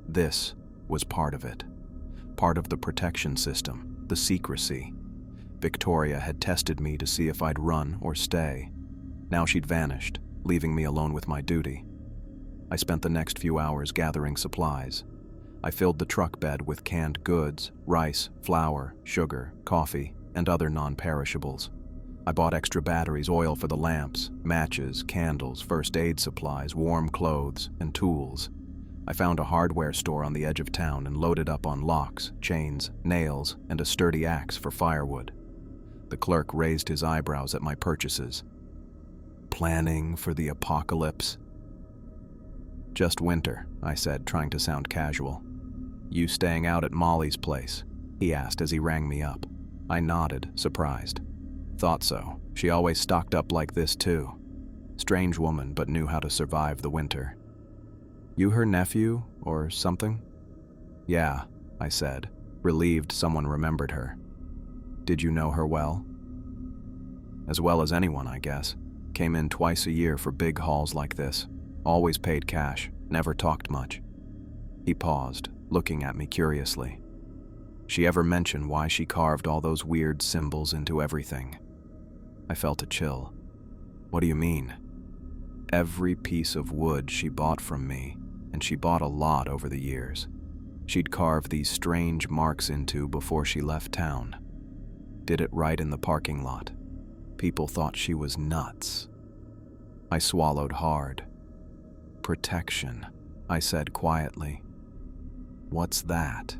This was part of it. Part of the protection system, the secrecy. Victoria had tested me to see if I'd run or stay. Now she'd vanished, leaving me alone with my duty. I spent the next few hours gathering supplies. I filled the truck bed with canned goods, rice, flour, sugar, coffee, and other non-perishables. I bought extra batteries, oil for the lamps, matches, candles, first aid supplies, warm clothes, and tools. I found a hardware store on the edge of town and loaded up on locks, chains, nails, and a sturdy axe for firewood. The clerk raised his eyebrows at my purchases. Planning for the apocalypse? Just winter, I said, trying to sound casual. You staying out at Molly's place? He asked as he rang me up. I nodded, surprised. Thought so. She always stocked up like this too. Strange woman, but knew how to survive the winter. You her nephew, or something? Yeah, I said, relieved someone remembered her. Did you know her well? As well as anyone, I guess. Came in twice a year for big hauls like this. Always paid cash, never talked much. He paused, looking at me curiously. She ever mention why she carved all those weird symbols into everything? I felt a chill. What do you mean? Every piece of wood she bought from me, and she bought a lot over the years. She'd carve these strange marks into before she left town. Did it right in the parking lot. People thought she was nuts. I swallowed hard. Protection, I said quietly. What's that?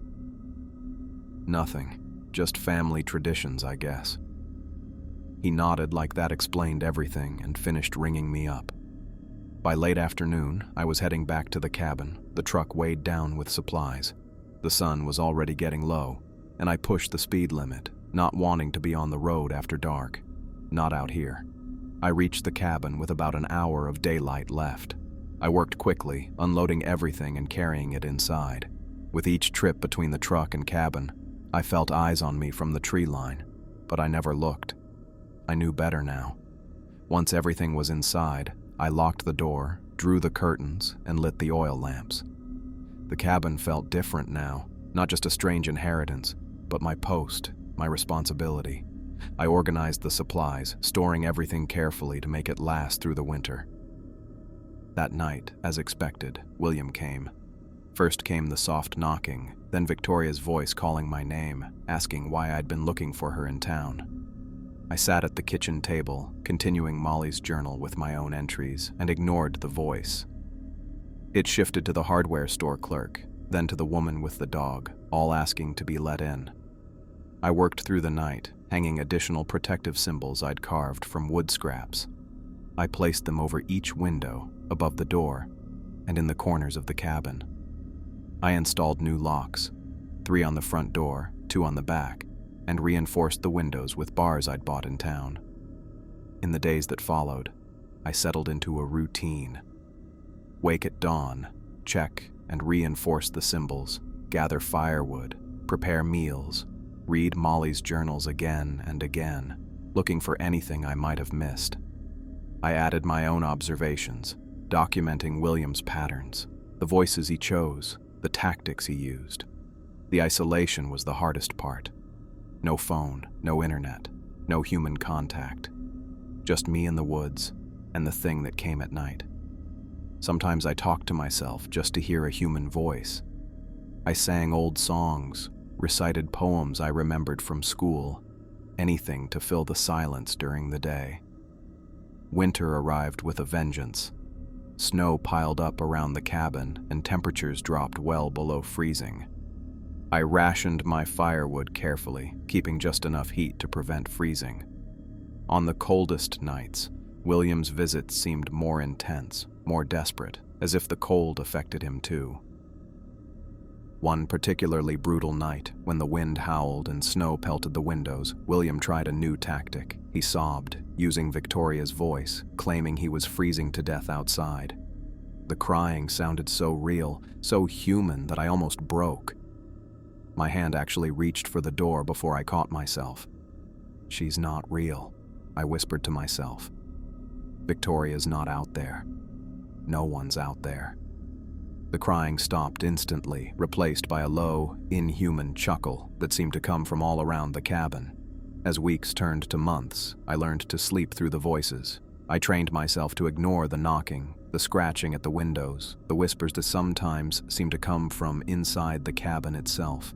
Nothing, just family traditions, I guess. He nodded like that explained everything and finished ringing me up. By late afternoon, I was heading back to the cabin, the truck weighed down with supplies. The sun was already getting low, and I pushed the speed limit, not wanting to be on the road after dark. Not out here. I reached the cabin with about an hour of daylight left. I worked quickly, unloading everything and carrying it inside. With each trip between the truck and cabin, I felt eyes on me from the tree line, but I never looked. I knew better now. Once everything was inside, I locked the door, drew the curtains, and lit the oil lamps. The cabin felt different now, not just a strange inheritance, but my post, my responsibility. I organized the supplies, storing everything carefully to make it last through the winter. That night, as expected, William came. First came the soft knocking, then Victoria's voice calling my name, asking why I'd been looking for her in town. I sat at the kitchen table, continuing Molly's journal with my own entries, and ignored the voice. It shifted to the hardware store clerk, then to the woman with the dog, all asking to be let in. I worked through the night, hanging additional protective symbols I'd carved from wood scraps. I placed them over each window, above the door, and in the corners of the cabin. I installed new locks, 3 on the front door, 2 on the back, and reinforced the windows with bars I'd bought in town. In the days that followed, I settled into a routine. Wake at dawn, check and reinforce the symbols, gather firewood, prepare meals, read Molly's journals again and again, looking for anything I might have missed. I added my own observations, documenting William's patterns, the voices he chose, the tactics he used. The isolation was the hardest part. No phone, no internet, no human contact. Just me in the woods and the thing that came at night. Sometimes I talked to myself just to hear a human voice. I sang old songs, recited poems I remembered from school, anything to fill the silence during the day. Winter arrived with a vengeance. Snow piled up around the cabin and temperatures dropped well below freezing. I rationed my firewood carefully, keeping just enough heat to prevent freezing. On the coldest nights, William's visits seemed more intense, more desperate, as if the cold affected him too. One particularly brutal night, when the wind howled and snow pelted the windows, William tried a new tactic. He sobbed, using Victoria's voice, claiming he was freezing to death outside. The crying sounded so real, so human, that I almost broke. My hand actually reached for the door before I caught myself. "She's not real," I whispered to myself. "Victoria's not out there. No one's out there." The crying stopped instantly, replaced by a low, inhuman chuckle that seemed to come from all around the cabin. As weeks turned to months, I learned to sleep through the voices. I trained myself to ignore the knocking, the scratching at the windows, the whispers that sometimes seemed to come from inside the cabin itself.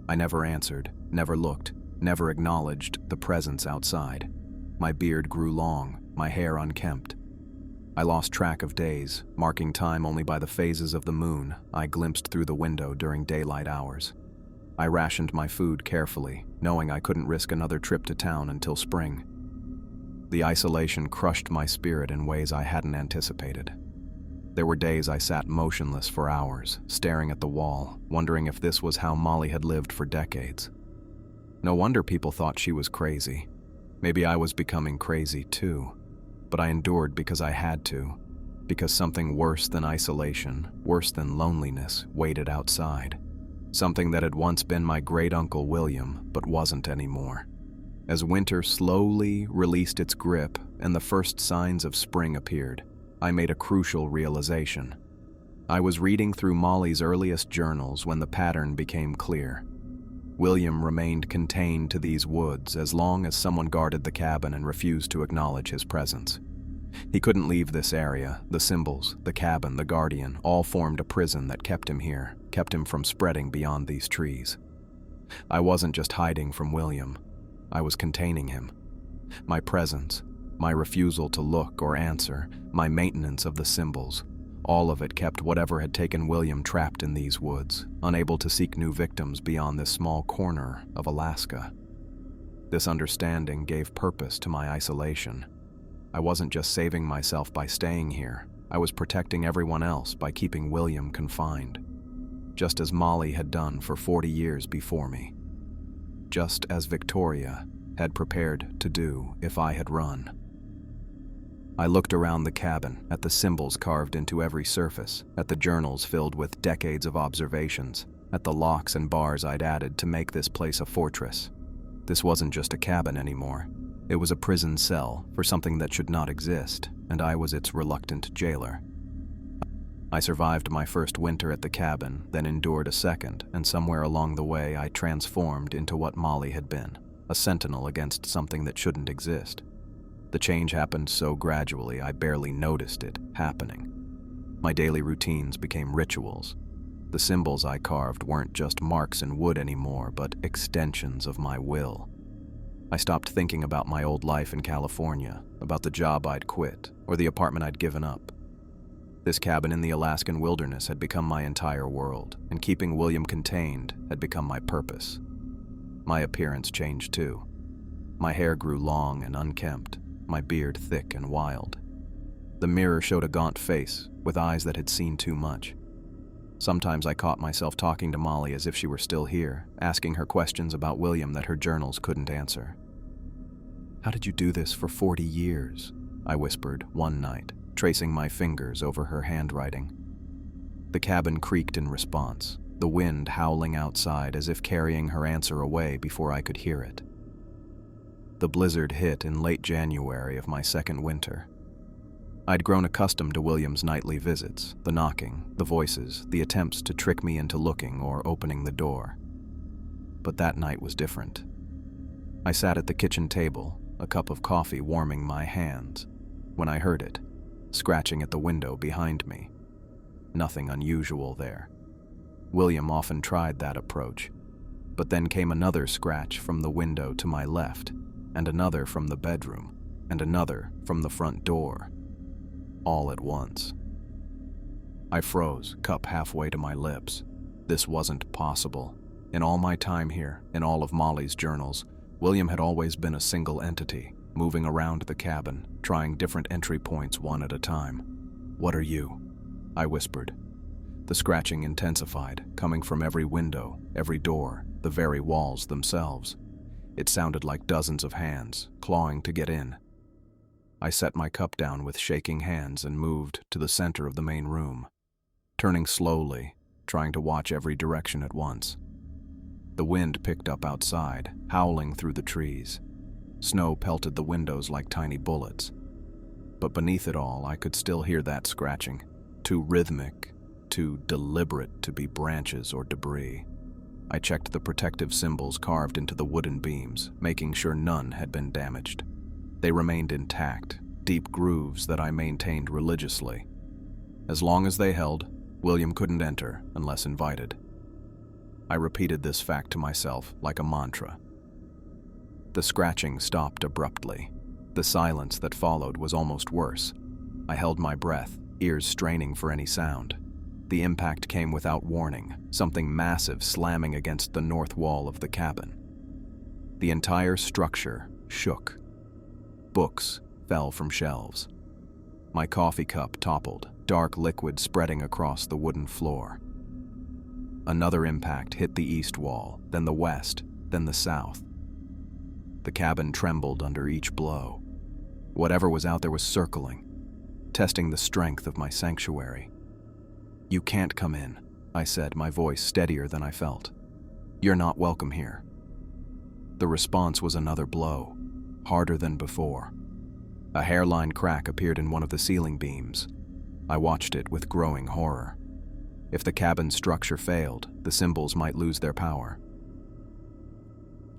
I never answered, never looked, never acknowledged the presence outside. My beard grew long, my hair unkempt. I lost track of days, marking time only by the phases of the moon I glimpsed through the window during daylight hours. I rationed my food carefully, knowing I couldn't risk another trip to town until spring. The isolation crushed my spirit in ways I hadn't anticipated. There were days I sat motionless for hours, staring at the wall, wondering if this was how Molly had lived for decades. No wonder people thought she was crazy. Maybe I was becoming crazy too. But I endured because I had to, because something worse than isolation, worse than loneliness, waited outside. Something that had once been my great-uncle William, but wasn't anymore. As winter slowly released its grip and the first signs of spring appeared, I made a crucial realization. I was reading through Molly's earliest journals when the pattern became clear. William remained contained to these woods as long as someone guarded the cabin and refused to acknowledge his presence. He couldn't leave this area. The symbols, the cabin, the guardian, all formed a prison that kept him here, kept him from spreading beyond these trees. I wasn't just hiding from William. I was containing him. My presence, my refusal to look or answer, my maintenance of the symbols, all of it kept whatever had taken William trapped in these woods, unable to seek new victims beyond this small corner of Alaska. This understanding gave purpose to my isolation. I wasn't just saving myself by staying here. I was protecting everyone else by keeping William confined, just as Molly had done for 40 years before me. Just as Victoria had prepared to do if I had run. I looked around the cabin, at the symbols carved into every surface, at the journals filled with decades of observations, at the locks and bars I'd added to make this place a fortress. This wasn't just a cabin anymore. It was a prison cell for something that should not exist, and I was its reluctant jailer. I survived my first winter at the cabin, then endured a second, and somewhere along the way I transformed into what Molly had been, a sentinel against something that shouldn't exist. The change happened so gradually I barely noticed it happening. My daily routines became rituals. The symbols I carved weren't just marks in wood anymore, but extensions of my will. I stopped thinking about my old life in California, about the job I'd quit, or the apartment I'd given up. This cabin in the Alaskan wilderness had become my entire world, and keeping William contained had become my purpose. My appearance changed too. My hair grew long and unkempt, my beard thick and wild. The mirror showed a gaunt face, with eyes that had seen too much. Sometimes I caught myself talking to Molly as if she were still here, asking her questions about William that her journals couldn't answer. "How did you do this for 40 years?" I whispered one night, tracing my fingers over her handwriting. The cabin creaked in response, the wind howling outside as if carrying her answer away before I could hear it. The blizzard hit in late January of my second winter. I'd grown accustomed to William's nightly visits, the knocking, the voices, the attempts to trick me into looking or opening the door. But that night was different. I sat at the kitchen table, a cup of coffee warming my hands, when I heard it, scratching at the window behind me. Nothing unusual there. William often tried that approach, but then came another scratch from the window to my left, and another from the bedroom, and another from the front door, all at once. I froze, cup halfway to my lips. This wasn't possible. In all my time here, in all of Molly's journals, William had always been a single entity, moving around the cabin, trying different entry points one at a time. "What are you?" I whispered. The scratching intensified, coming from every window, every door, the very walls themselves. It sounded like dozens of hands, clawing to get in. I set my cup down with shaking hands and moved to the center of the main room, turning slowly, trying to watch every direction at once. The wind picked up outside, howling through the trees. Snow pelted the windows like tiny bullets. But beneath it all, I could still hear that scratching, too rhythmic, too deliberate to be branches or debris. I checked the protective symbols carved into the wooden beams, making sure none had been damaged. They remained intact, deep grooves that I maintained religiously. As long as they held, William couldn't enter unless invited. I repeated this fact to myself like a mantra. The scratching stopped abruptly. The silence that followed was almost worse. I held my breath, ears straining for any sound. The impact came without warning, something massive slamming against the north wall of the cabin. The entire structure shook. Books fell from shelves. My coffee cup toppled, dark liquid spreading across the wooden floor. Another impact hit the east wall, then the west, then the south. The cabin trembled under each blow. Whatever was out there was circling, testing the strength of my sanctuary. "You can't come in," I said, my voice steadier than I felt. "You're not welcome here." The response was another blow, harder than before. A hairline crack appeared in one of the ceiling beams. I watched it with growing horror. If the cabin's structure failed, the symbols might lose their power.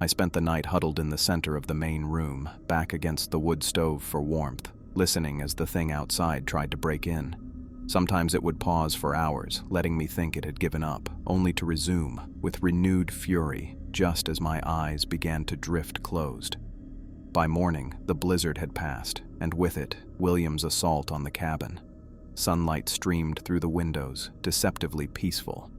I spent the night huddled in the center of the main room, back against the wood stove for warmth, listening as the thing outside tried to break in. Sometimes it would pause for hours, letting me think it had given up, only to resume, with renewed fury, just as my eyes began to drift closed. By morning, the blizzard had passed, and with it, William's assault on the cabin. Sunlight streamed through the windows, deceptively peaceful.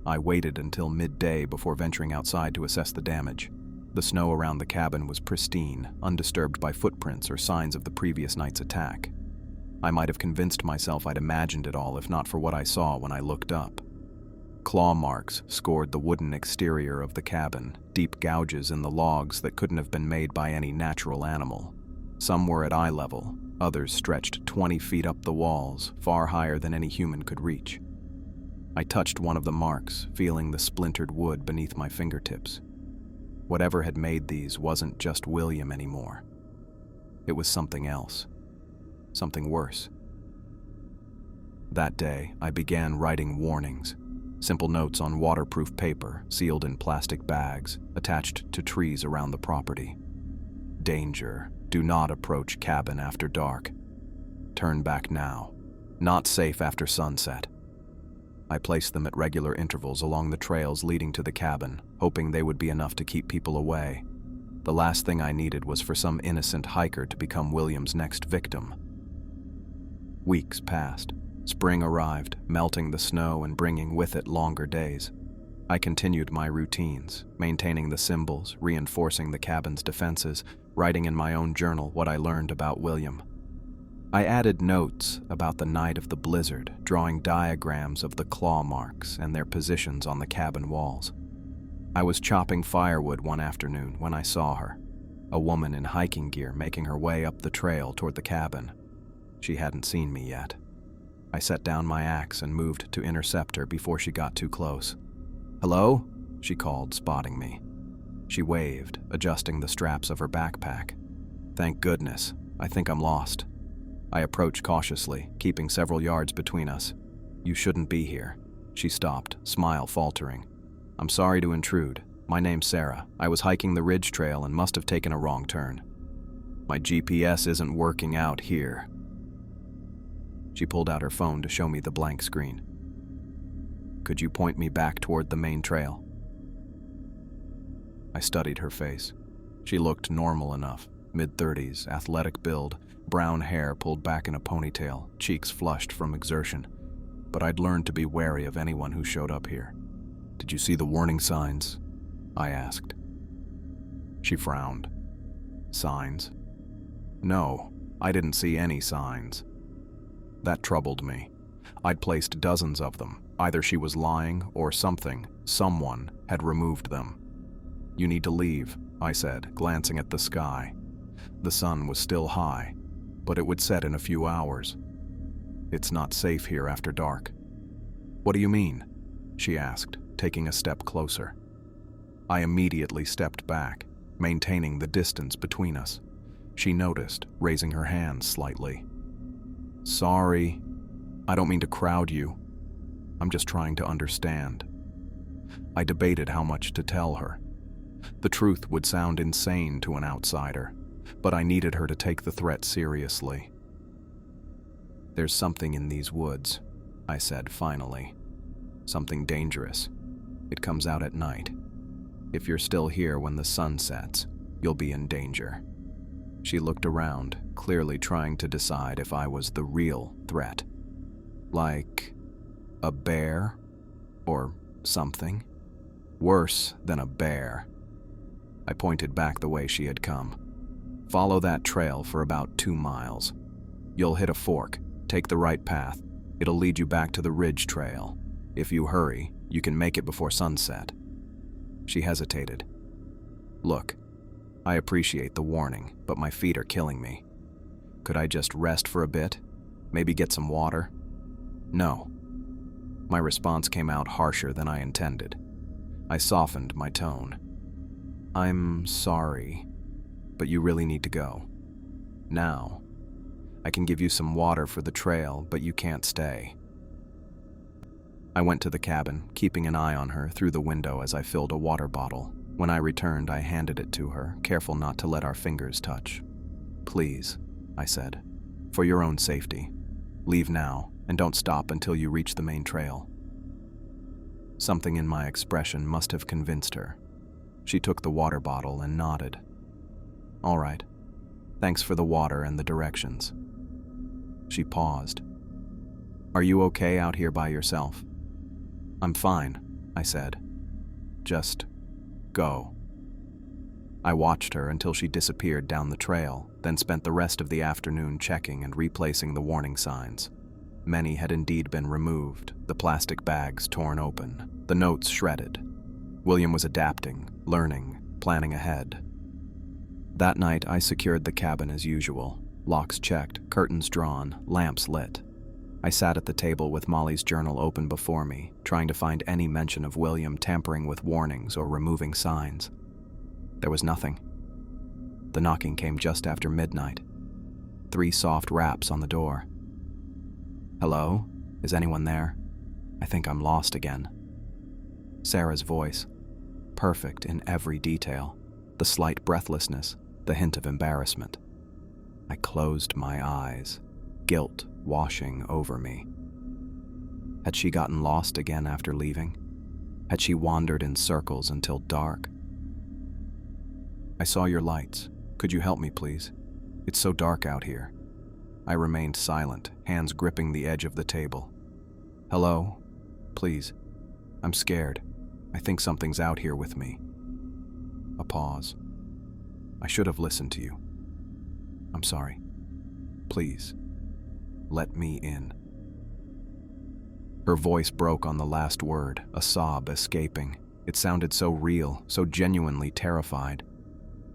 I waited until midday before venturing outside to assess the damage. The snow around the cabin was pristine, undisturbed by footprints or signs of the previous night's attack. I might have convinced myself I'd imagined it all if not for what I saw when I looked up. Claw marks scored the wooden exterior of the cabin, deep gouges in the logs that couldn't have been made by any natural animal. Some were at eye level, others stretched 20 feet up the walls, far higher than any human could reach. I touched one of the marks, feeling the splintered wood beneath my fingertips. Whatever had made these wasn't just William anymore. It was something else. Something worse. That day, I began writing warnings. Simple notes on waterproof paper, sealed in plastic bags, attached to trees around the property. Danger. Do not approach cabin after dark. Turn back now. Not safe after sunset. I placed them at regular intervals along the trails leading to the cabin, hoping they would be enough to keep people away. The last thing I needed was for some innocent hiker to become William's next victim. Weeks passed. Spring arrived, melting the snow and bringing with it longer days. I continued my routines, maintaining the symbols, reinforcing the cabin's defenses, writing in my own journal what I learned about William. I added notes about the night of the blizzard, drawing diagrams of the claw marks and their positions on the cabin walls. I was chopping firewood one afternoon when I saw her, a woman in hiking gear making her way up the trail toward the cabin. She hadn't seen me yet. I set down my axe and moved to intercept her before she got too close. "Hello?" she called, spotting me. She waved, adjusting the straps of her backpack. "Thank goodness. I think I'm lost." I approached cautiously, keeping several yards between us. "You shouldn't be here." She stopped, smile faltering. "I'm sorry to intrude. My name's Sarah. I was hiking the ridge trail and must have taken a wrong turn. My GPS isn't working out here." She pulled out her phone to show me the blank screen. "Could you point me back toward the main trail?" I studied her face. She looked normal enough, mid-30s, athletic build, brown hair pulled back in a ponytail, cheeks flushed from exertion. But I'd learned to be wary of anyone who showed up here. "Did you see the warning signs?" I asked. She frowned. "Signs? No, I didn't see any signs." That troubled me. I'd placed dozens of them, Either she was lying or someone had removed them. "You need to leave," I said, glancing at the sky. The sun was still high, but it would set in a few hours. "It's not safe here after dark." "What do you mean?" she asked, taking a step closer. I immediately stepped back, maintaining the distance between us. She noticed, raising her hands slightly. "Sorry, I don't mean to crowd you. I'm just trying to understand." I debated how much to tell her. The truth would sound insane to an outsider, but I needed her to take the threat seriously. "There's something in these woods," I said finally. "Something dangerous. It comes out at night. If you're still here when the sun sets, you'll be in danger." She looked around, clearly trying to decide if I was the real threat. "Like a bear or something? Worse than a bear." I pointed back the way she had come. "Follow that trail for about 2 miles. You'll hit a fork. Take the right path. It'll lead you back to the ridge trail. If you hurry, you can make it before sunset." She hesitated. "Look, I appreciate the warning, but my feet are killing me. Could I just rest for a bit? Maybe get some water?" "No." My response came out harsher than I intended. I softened my tone. "I'm sorry, but you really need to go. Now. I can give you some water for the trail, but you can't stay." I went to the cabin, keeping an eye on her through the window as I filled a water bottle. When I returned, I handed it to her, careful not to let our fingers touch. "Please," I said, "for your own safety, leave now and don't stop until you reach the main trail." Something in my expression must have convinced her. She took the water bottle and nodded. "All right. Thanks for the water and the directions." She paused. "Are you okay out here by yourself?" "I'm fine," I said. "Just go." I watched her until she disappeared down the trail, then spent the rest of the afternoon checking and replacing the warning signs. Many had indeed been removed, the plastic bags torn open, the notes shredded. William was adapting, learning, planning ahead. That night, I secured the cabin as usual. Locks checked, curtains drawn, lamps lit. I sat at the table with Molly's journal open before me, trying to find any mention of William tampering with warnings or removing signs. There was nothing. The knocking came just after midnight. 3 soft raps on the door. "Hello? Is anyone there? I think I'm lost again." Sarah's voice, perfect in every detail, the slight breathlessness, the hint of embarrassment. I closed my eyes, guilt washing over me. Had she gotten lost again after leaving? Had she wandered in circles until dark? "I saw your lights. Could you help me, please? It's so dark out here." I remained silent, hands gripping the edge of the table. "Hello? Please. I'm scared. I think something's out here with me." A pause. "I should have listened to you. I'm sorry. Please, let me in." Her voice broke on the last word, a sob escaping. It sounded so real, so genuinely terrified.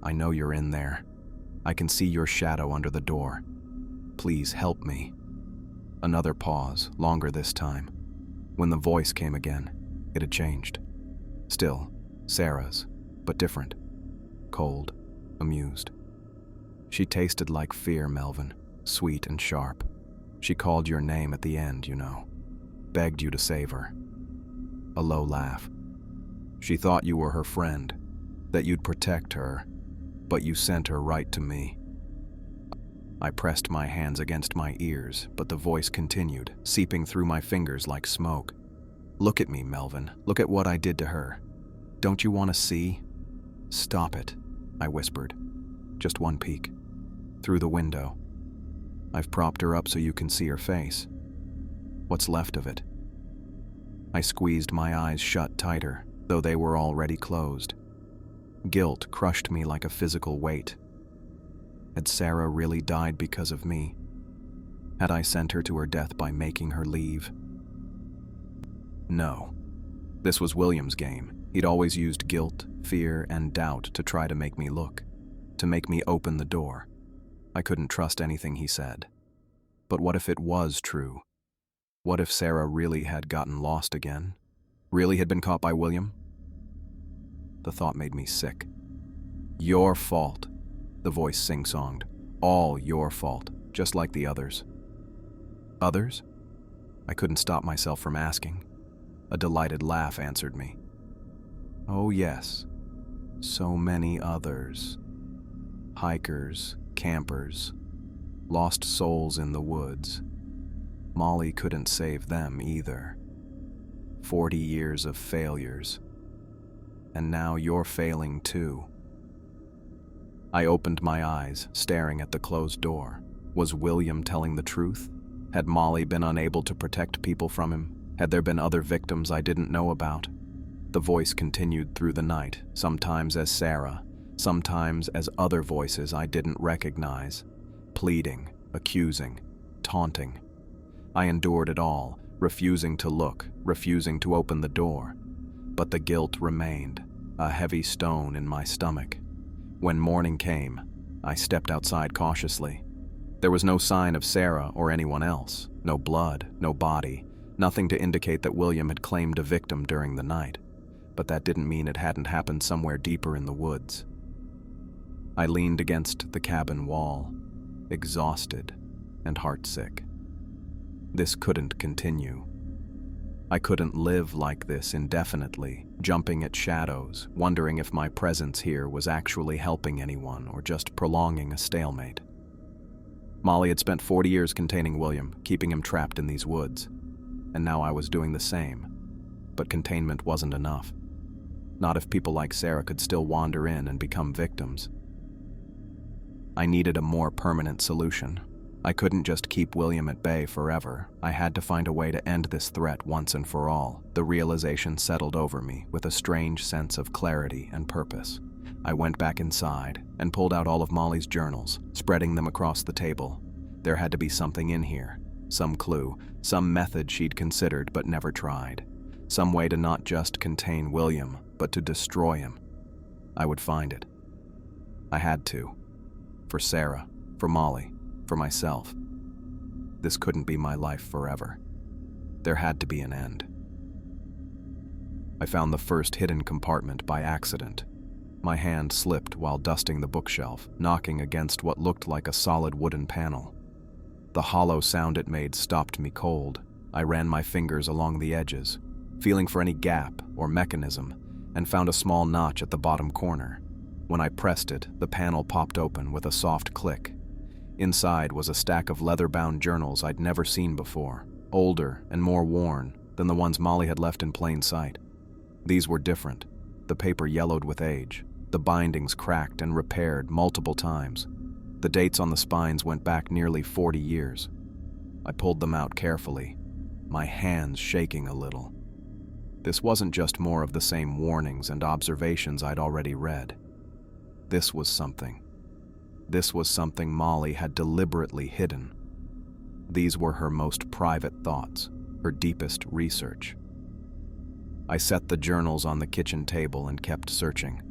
"I know you're in there. I can see your shadow under the door. Please help me." Another pause, longer this time. When the voice came again, it had changed. Still, Sarah's, but different. Cold, amused. "She tasted like fear, Melvin, sweet and sharp. She called your name at the end, you know. Begged you to save her." A low laugh. "She thought you were her friend, that you'd protect her, but you sent her right to me." I pressed my hands against my ears, but the voice continued, seeping through my fingers like smoke. "Look at me, Melvin. Look at what I did to her. Don't you want to see?" "Stop it," I whispered. "Just one peek. Through the window. I've propped her up so you can see her face. What's left of it?" I squeezed my eyes shut tighter, though they were already closed. Guilt crushed me like a physical weight. Had Sarah really died because of me? Had I sent her to her death by making her leave? No. This was William's game. He'd always used guilt, fear, and doubt to try to make me look, to make me open the door. I couldn't trust anything he said. But what if it was true? What if Sarah really had gotten lost again? Really had been caught by William? The thought made me sick. Your fault, the voice sing-songed. All your fault, just like the others. Others? I couldn't stop myself from asking. A delighted laugh answered me. Oh yes, so many others. Hikers, campers, lost souls in the woods. Molly couldn't save them either. 40 years of failures. And now you're failing too. I opened my eyes, staring at the closed door. Was William telling the truth? Had Molly been unable to protect people from him? Had there been other victims I didn't know about? The voice continued through the night, sometimes as Sarah, sometimes as other voices I didn't recognize, pleading, accusing, taunting. I endured it all, refusing to look, refusing to open the door. But the guilt remained, a heavy stone in my stomach. When morning came, I stepped outside cautiously. There was no sign of Sarah or anyone else, no blood, no body, nothing to indicate that William had claimed a victim during the night. But that didn't mean it hadn't happened somewhere deeper in the woods. I leaned against the cabin wall, exhausted and heartsick. This couldn't continue. I couldn't live like this indefinitely, jumping at shadows, wondering if my presence here was actually helping anyone or just prolonging a stalemate. Molly had spent 40 years containing William, keeping him trapped in these woods, and now I was doing the same. But containment wasn't enough. Not if people like Sarah could still wander in and become victims. I needed a more permanent solution. I couldn't just keep William at bay forever. I had to find a way to end this threat once and for all. The realization settled over me with a strange sense of clarity and purpose. I went back inside and pulled out all of Molly's journals, spreading them across the table. There had to be something in here, some clue, some method she'd considered but never tried. Some way to not just contain William, but to destroy him. I would find it. I had to. For Sarah, for Molly, for myself. This couldn't be my life forever. There had to be an end. I found the first hidden compartment by accident. My hand slipped while dusting the bookshelf, knocking against what looked like a solid wooden panel. The hollow sound it made stopped me cold. I ran my fingers along the edges, feeling for any gap or mechanism, and found a small notch at the bottom corner. When I pressed it, the panel popped open with a soft click. Inside was a stack of leather-bound journals I'd never seen before, older and more worn than the ones Molly had left in plain sight. These were different. The paper yellowed with age, the bindings cracked and repaired multiple times. The dates on the spines went back nearly 40 years. I pulled them out carefully, my hands shaking a little. This wasn't just more of the same warnings and observations I'd already read. This was something. This was something Molly had deliberately hidden. These were her most private thoughts, her deepest research. I set the journals on the kitchen table and kept searching.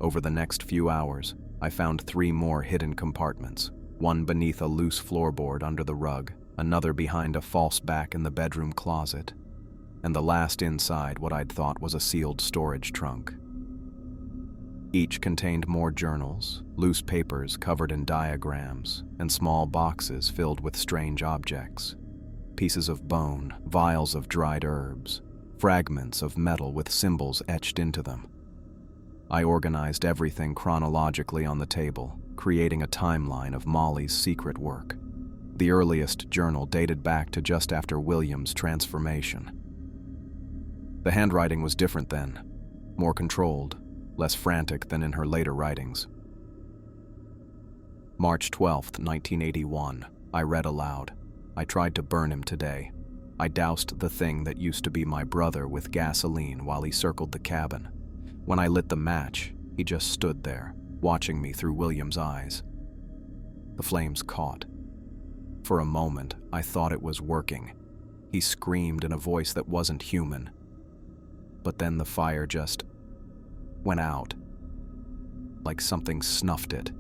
Over the next few hours, I found 3 more hidden compartments, one beneath a loose floorboard under the rug, another behind a false back in the bedroom closet, and the last inside what I'd thought was a sealed storage trunk. Each contained more journals, loose papers covered in diagrams, and small boxes filled with strange objects. Pieces of bone, vials of dried herbs, fragments of metal with symbols etched into them. I organized everything chronologically on the table, creating a timeline of Molly's secret work. The earliest journal dated back to just after William's transformation. The handwriting was different then, more controlled, less frantic than in her later writings. March 12th, 1981. I read aloud. I tried to burn him today. I doused the thing that used to be my brother with gasoline while he circled the cabin. When I lit the match, he just stood there, watching me through William's eyes. The flames caught. For a moment, I thought it was working. He screamed in a voice that wasn't human. But then the fire just went out, like something snuffed it.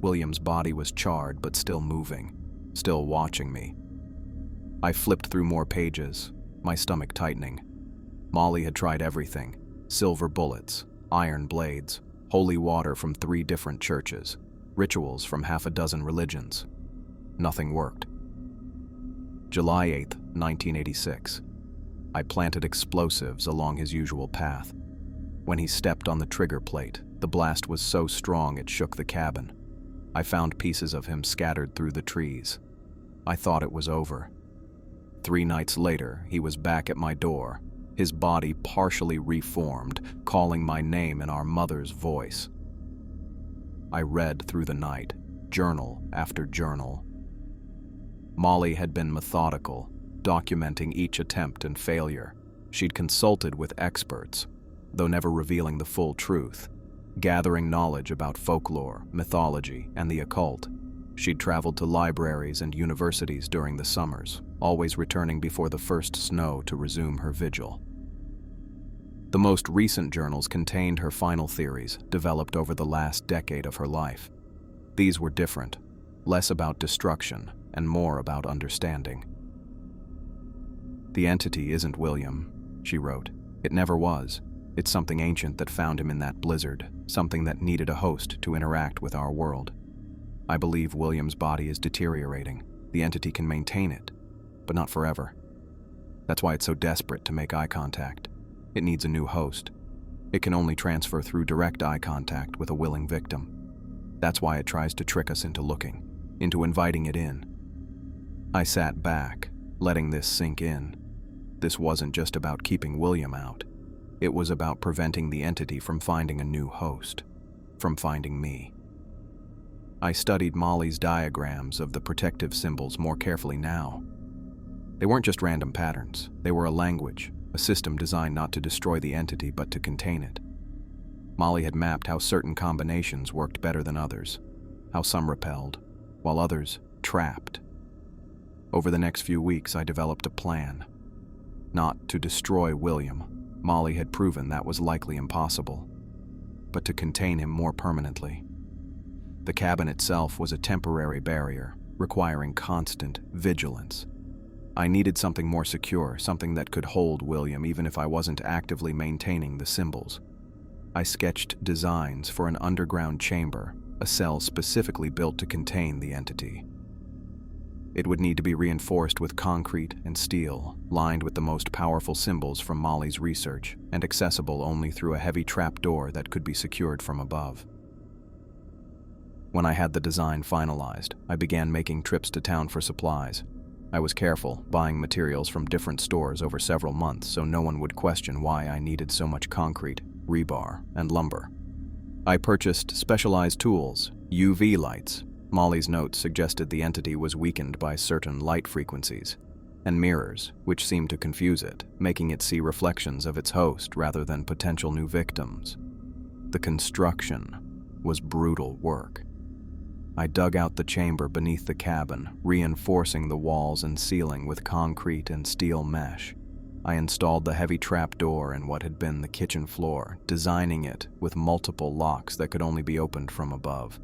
William's body was charred but still moving, still watching me. I flipped through more pages, my stomach tightening. Molly had tried everything: silver bullets, iron blades, holy water from 3 different churches, rituals from half a dozen religions. Nothing worked. July 8, 1986. I planted explosives along his usual path. When he stepped on the trigger plate, the blast was so strong it shook the cabin. I found pieces of him scattered through the trees. I thought it was over. 3 nights later, he was back at my door, his body partially reformed, calling my name in our mother's voice. I read through the night, journal after journal. Molly had been methodical, documenting each attempt and failure. She'd consulted with experts, though never revealing the full truth, gathering knowledge about folklore, mythology, and the occult. She'd traveled to libraries and universities during the summers, always returning before the first snow to resume her vigil. The most recent journals contained her final theories, developed over the last decade of her life. These were different, less about destruction and more about understanding. "The entity isn't William," she wrote. "It never was. It's something ancient that found him in that blizzard, something that needed a host to interact with our world. I believe William's body is deteriorating. The entity can maintain it, but not forever. That's why it's so desperate to make eye contact. It needs a new host. It can only transfer through direct eye contact with a willing victim. That's why it tries to trick us into looking, into inviting it in." I sat back, letting this sink in. This wasn't just about keeping William out. It was about preventing the entity from finding a new host, from finding me. I studied Molly's diagrams of the protective symbols more carefully now. They weren't just random patterns. They were a language, a system designed not to destroy the entity but to contain it. Molly had mapped how certain combinations worked better than others, how some repelled, while others trapped. Over the next few weeks, I developed a plan. Not to destroy William. Molly had proven that was likely impossible, but to contain him more permanently. The cabin itself was a temporary barrier, requiring constant vigilance. I needed something more secure, something that could hold William even if I wasn't actively maintaining the symbols. I sketched designs for an underground chamber, a cell specifically built to contain the entity. It would need to be reinforced with concrete and steel, lined with the most powerful symbols from Molly's research, and accessible only through a heavy trapdoor that could be secured from above. When I had the design finalized, I began making trips to town for supplies. I was careful, buying materials from different stores over several months so no one would question why I needed so much concrete, rebar, and lumber. I purchased specialized tools, UV lights. Molly's notes suggested the entity was weakened by certain light frequencies, and mirrors, which seemed to confuse it, making it see reflections of its host rather than potential new victims. The construction was brutal work. I dug out the chamber beneath the cabin, reinforcing the walls and ceiling with concrete and steel mesh. I installed the heavy trapdoor in what had been the kitchen floor, designing it with multiple locks that could only be opened from above.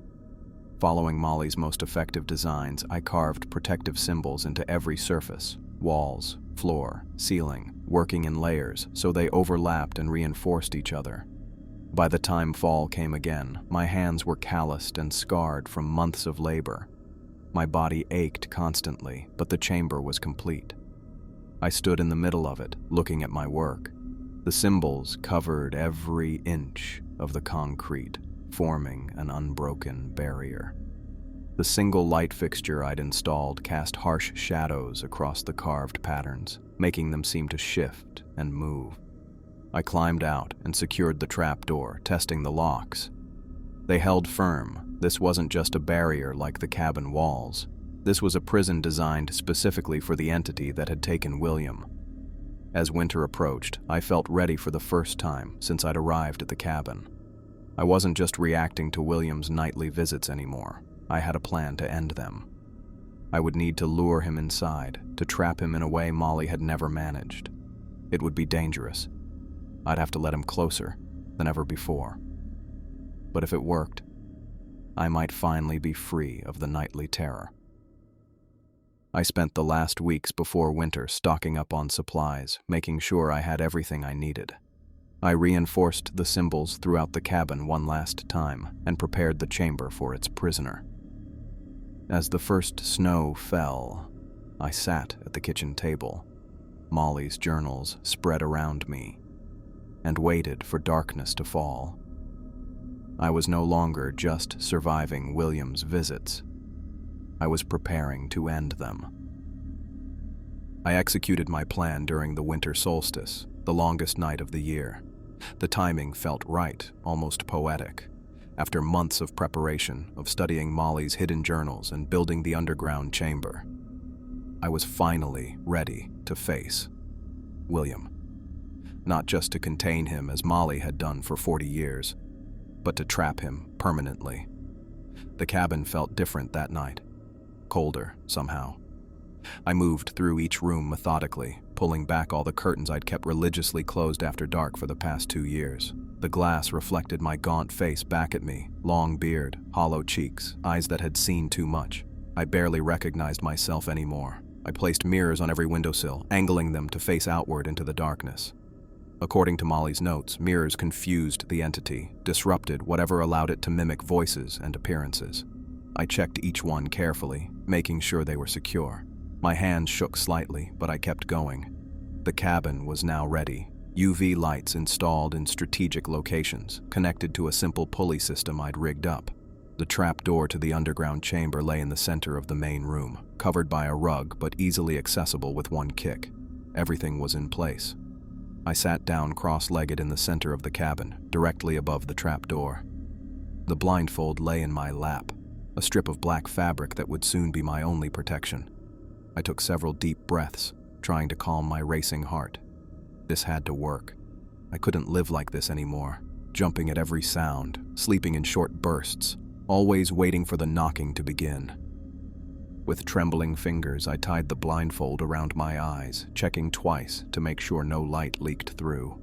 Following Molly's most effective designs, I carved protective symbols into every surface: walls, floor, ceiling, working in layers so they overlapped and reinforced each other. By the time fall came again, my hands were calloused and scarred from months of labor. My body ached constantly, but the chamber was complete. I stood in the middle of it, looking at my work. The symbols covered every inch of the concrete, forming an unbroken barrier. The single light fixture I'd installed cast harsh shadows across the carved patterns, making them seem to shift and move. I climbed out and secured the trapdoor, testing the locks. They held firm. This wasn't just a barrier like the cabin walls. This was a prison designed specifically for the entity that had taken William. As winter approached, I felt ready for the first time since I'd arrived at the cabin. I wasn't just reacting to William's nightly visits anymore. I had a plan to end them. I would need to lure him inside, to trap him in a way Molly had never managed. It would be dangerous. I'd have to let him closer than ever before. But if it worked, I might finally be free of the nightly terror. I spent the last weeks before winter stocking up on supplies, making sure I had everything I needed. I reinforced the symbols throughout the cabin one last time and prepared the chamber for its prisoner. As the first snow fell, I sat at the kitchen table, Molly's journals spread around me, and waited for darkness to fall. I was no longer just surviving William's visits. I was preparing to end them. I executed my plan during the winter solstice, the longest night of the year. The timing felt right, almost poetic. After months of preparation, of studying Molly's hidden journals and building the underground chamber, I was finally ready to face William. Not just to contain him as Molly had done for 40 years, but to trap him permanently. The cabin felt different that night, colder somehow. I moved through each room methodically, pulling back all the curtains I'd kept religiously closed after dark for the past 2 years. The glass reflected my gaunt face back at me, long beard, hollow cheeks, eyes that had seen too much. I barely recognized myself anymore. I placed mirrors on every windowsill, angling them to face outward into the darkness. According to Molly's notes, mirrors confused the entity, disrupted whatever allowed it to mimic voices and appearances. I checked each one carefully, making sure they were secure. My hands shook slightly, but I kept going. The cabin was now ready. UV lights installed in strategic locations, connected to a simple pulley system I'd rigged up. The trap door to the underground chamber lay in the center of the main room, covered by a rug but easily accessible with one kick. Everything was in place. I sat down cross-legged in the center of the cabin, directly above the trap door. The blindfold lay in my lap, a strip of black fabric that would soon be my only protection. I took several deep breaths, trying to calm my racing heart. This had to work. I couldn't live like this anymore, jumping at every sound, sleeping in short bursts, always waiting for the knocking to begin. With trembling fingers, I tied the blindfold around my eyes, checking twice to make sure no light leaked through.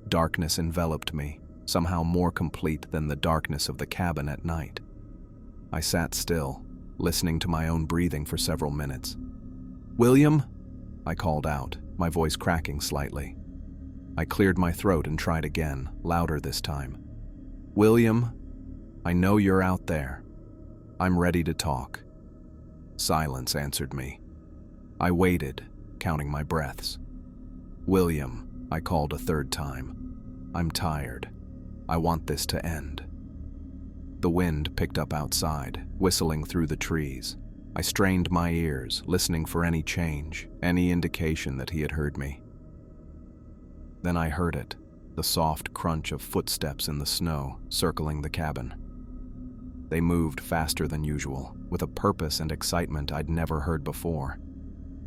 Darkness enveloped me, somehow more complete than the darkness of the cabin at night. I sat still, listening to my own breathing for several minutes. "William?" I called out, my voice cracking slightly. I cleared my throat and tried again, louder this time. "William, I know you're out there. I'm ready to talk." Silence answered me. I waited, counting my breaths. "William," I called a third time. "I'm tired. I want this to end." The wind picked up outside, whistling through the trees. I strained my ears, listening for any change, any indication that he had heard me. Then I heard it, the soft crunch of footsteps in the snow, circling the cabin. They moved faster than usual, with a purpose and excitement I'd never heard before.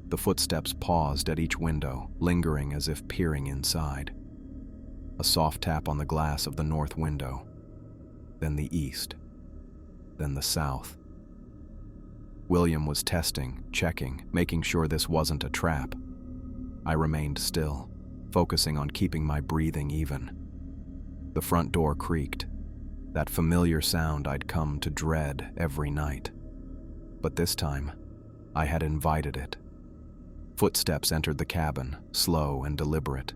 The footsteps paused at each window, lingering as if peering inside. A soft tap on the glass of the north window, then the east, then the south. William was testing, checking, making sure this wasn't a trap. I remained still, focusing on keeping my breathing even. The front door creaked, that familiar sound I'd come to dread every night. But this time, I had invited it. Footsteps entered the cabin, slow and deliberate.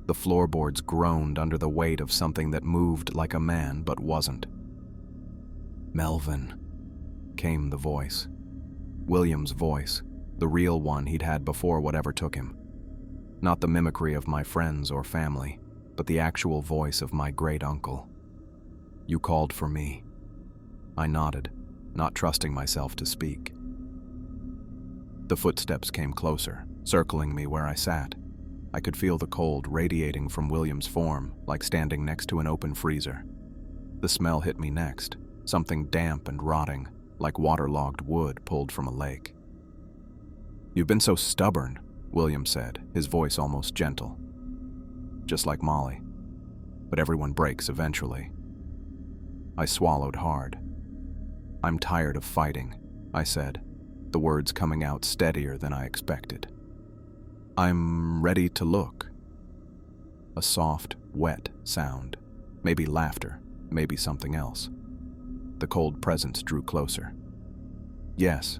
The floorboards groaned under the weight of something that moved like a man but wasn't. "Melvin," came the voice. William's voice, the real one he'd had before whatever took him. Not the mimicry of my friends or family, but the actual voice of my great-uncle. "You called for me." I nodded, not trusting myself to speak. The footsteps came closer, circling me where I sat. I could feel the cold radiating from William's form, like standing next to an open freezer. The smell hit me next, something damp and rotting, like waterlogged wood pulled from a lake. "You've been so stubborn," William said, his voice almost gentle. "Just like Molly. But everyone breaks eventually." I swallowed hard. "I'm tired of fighting," I said. the words coming out steadier than I expected. "I'm ready to look." A soft, wet sound. Maybe laughter, maybe something else. The cold presence drew closer. "Yes,"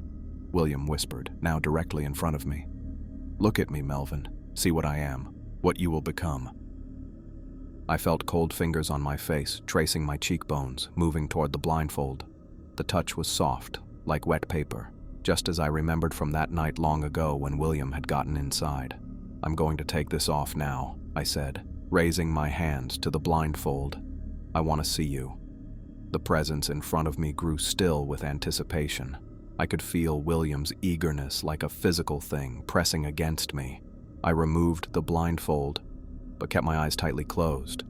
William whispered, now directly in front of me. "Look at me, Melvin. See what I am, what you will become." I felt cold fingers on my face, tracing my cheekbones, moving toward the blindfold. The touch was soft, like wet paper, just as I remembered from that night long ago when William had gotten inside. "I'm going to take this off now," I said, raising my hands to the blindfold. "I want to see you." The presence in front of me grew still with anticipation. I could feel William's eagerness like a physical thing pressing against me. I removed the blindfold, but kept my eyes tightly closed.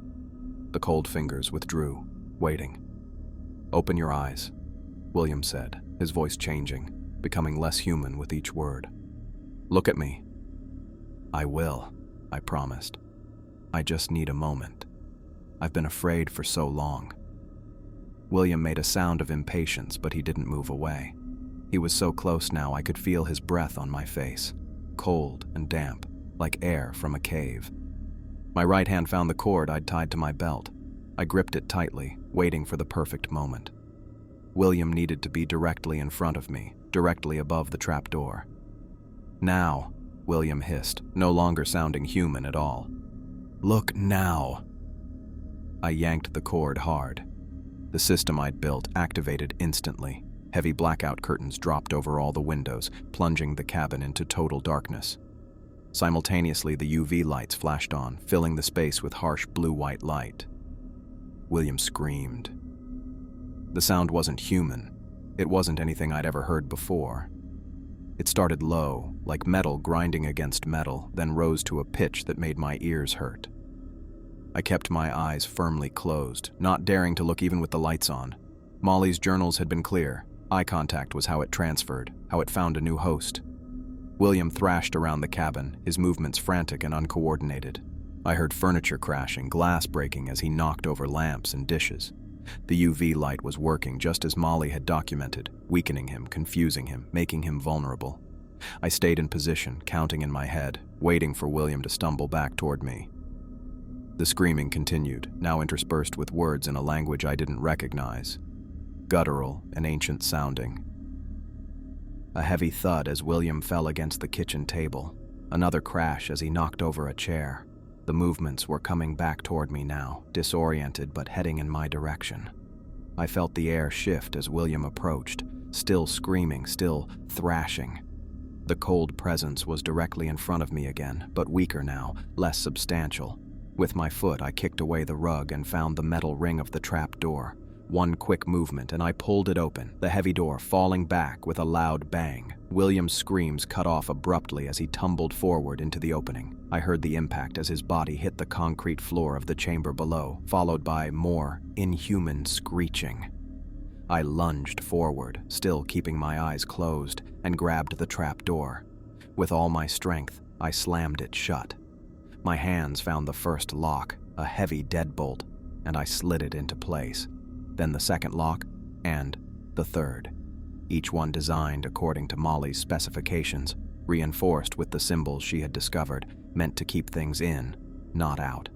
The cold fingers withdrew, waiting. "Open your eyes," William said, his voice changing, becoming less human with each word. "Look at me." "I will," I promised. "I just need a moment. I've been afraid for so long." William made a sound of impatience, but he didn't move away. He was so close now I could feel his breath on my face, cold and damp, like air from a cave. My right hand found the cord I'd tied to my belt. I gripped it tightly, waiting for the perfect moment. William needed to be directly in front of me, directly above the trapdoor. "Now," William hissed, no longer sounding human at all. "Look now." I yanked the cord hard. The system I'd built activated instantly. Heavy blackout curtains dropped over all the windows, plunging the cabin into total darkness. Simultaneously, the UV lights flashed on, filling the space with harsh blue-white light. William screamed. The sound wasn't human. It wasn't anything I'd ever heard before. It started low, like metal grinding against metal, then rose to a pitch that made my ears hurt. I kept my eyes firmly closed, not daring to look even with the lights on. Molly's journals had been clear. Eye contact was how it transferred, how it found a new host. William thrashed around the cabin, his movements frantic and uncoordinated. I heard furniture crashing, glass breaking as he knocked over lamps and dishes. The UV light was working just as Molly had documented, weakening him, confusing him, making him vulnerable. I stayed in position, counting in my head, waiting for William to stumble back toward me. The screaming continued, now interspersed with words in a language I didn't recognize. Guttural and ancient sounding. A heavy thud as William fell against the kitchen table. Another crash as he knocked over a chair. The movements were coming back toward me now, disoriented but heading in my direction. I felt the air shift as William approached, still screaming, still thrashing. The cold presence was directly in front of me again, but weaker now, less substantial. With my foot, I kicked away the rug and found the metal ring of the trap door. One quick movement, and I pulled it open, the heavy door falling back with a loud bang. William's screams cut off abruptly as he tumbled forward into the opening. I heard the impact as his body hit the concrete floor of the chamber below, followed by more inhuman screeching. I lunged forward, still keeping my eyes closed, and grabbed the trap door. With all my strength, I slammed it shut. My hands found the first lock, a heavy deadbolt, and I slid it into place. Then the second lock, and the third. Each one designed according to Molly's specifications, reinforced with the symbols she had discovered, meant to keep things in, not out.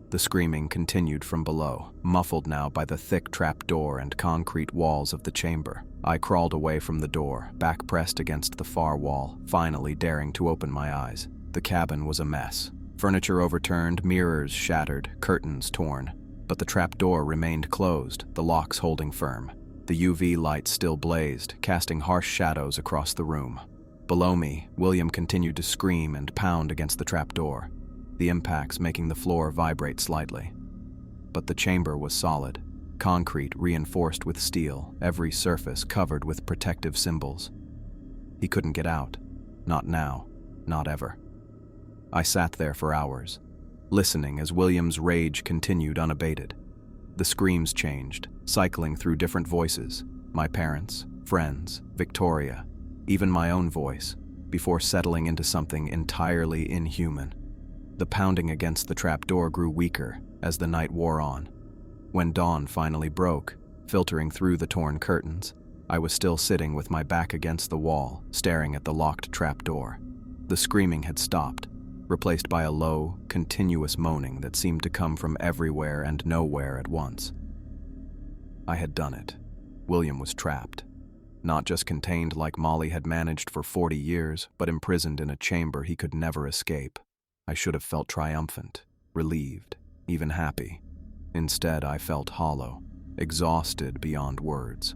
The screaming continued from below, muffled now by the thick trap door and concrete walls of the chamber. I crawled away from the door, back pressed against the far wall, finally daring to open my eyes. The cabin was a mess. Furniture overturned, mirrors shattered, curtains torn. But the trap door remained closed, the locks holding firm. The UV light still blazed, casting harsh shadows across the room. Below me, William continued to scream and pound against the trap door, the impacts making the floor vibrate slightly. But the chamber was solid, concrete reinforced with steel, every surface covered with protective symbols. He couldn't get out. Not now, not ever. I sat there for hours, listening as William's rage continued unabated. The screams changed, cycling through different voices, my parents, friends, Victoria, even my own voice, before settling into something entirely inhuman. The pounding against the trapdoor grew weaker as the night wore on. When dawn finally broke, filtering through the torn curtains, I was still sitting with my back against the wall, staring at the locked trapdoor. The screaming had stopped, replaced by a low, continuous moaning that seemed to come from everywhere and nowhere at once. I had done it. William was trapped. Not just contained like Molly had managed for 40 years, but imprisoned in a chamber he could never escape. I should have felt triumphant, relieved, even happy. Instead, I felt hollow, exhausted beyond words.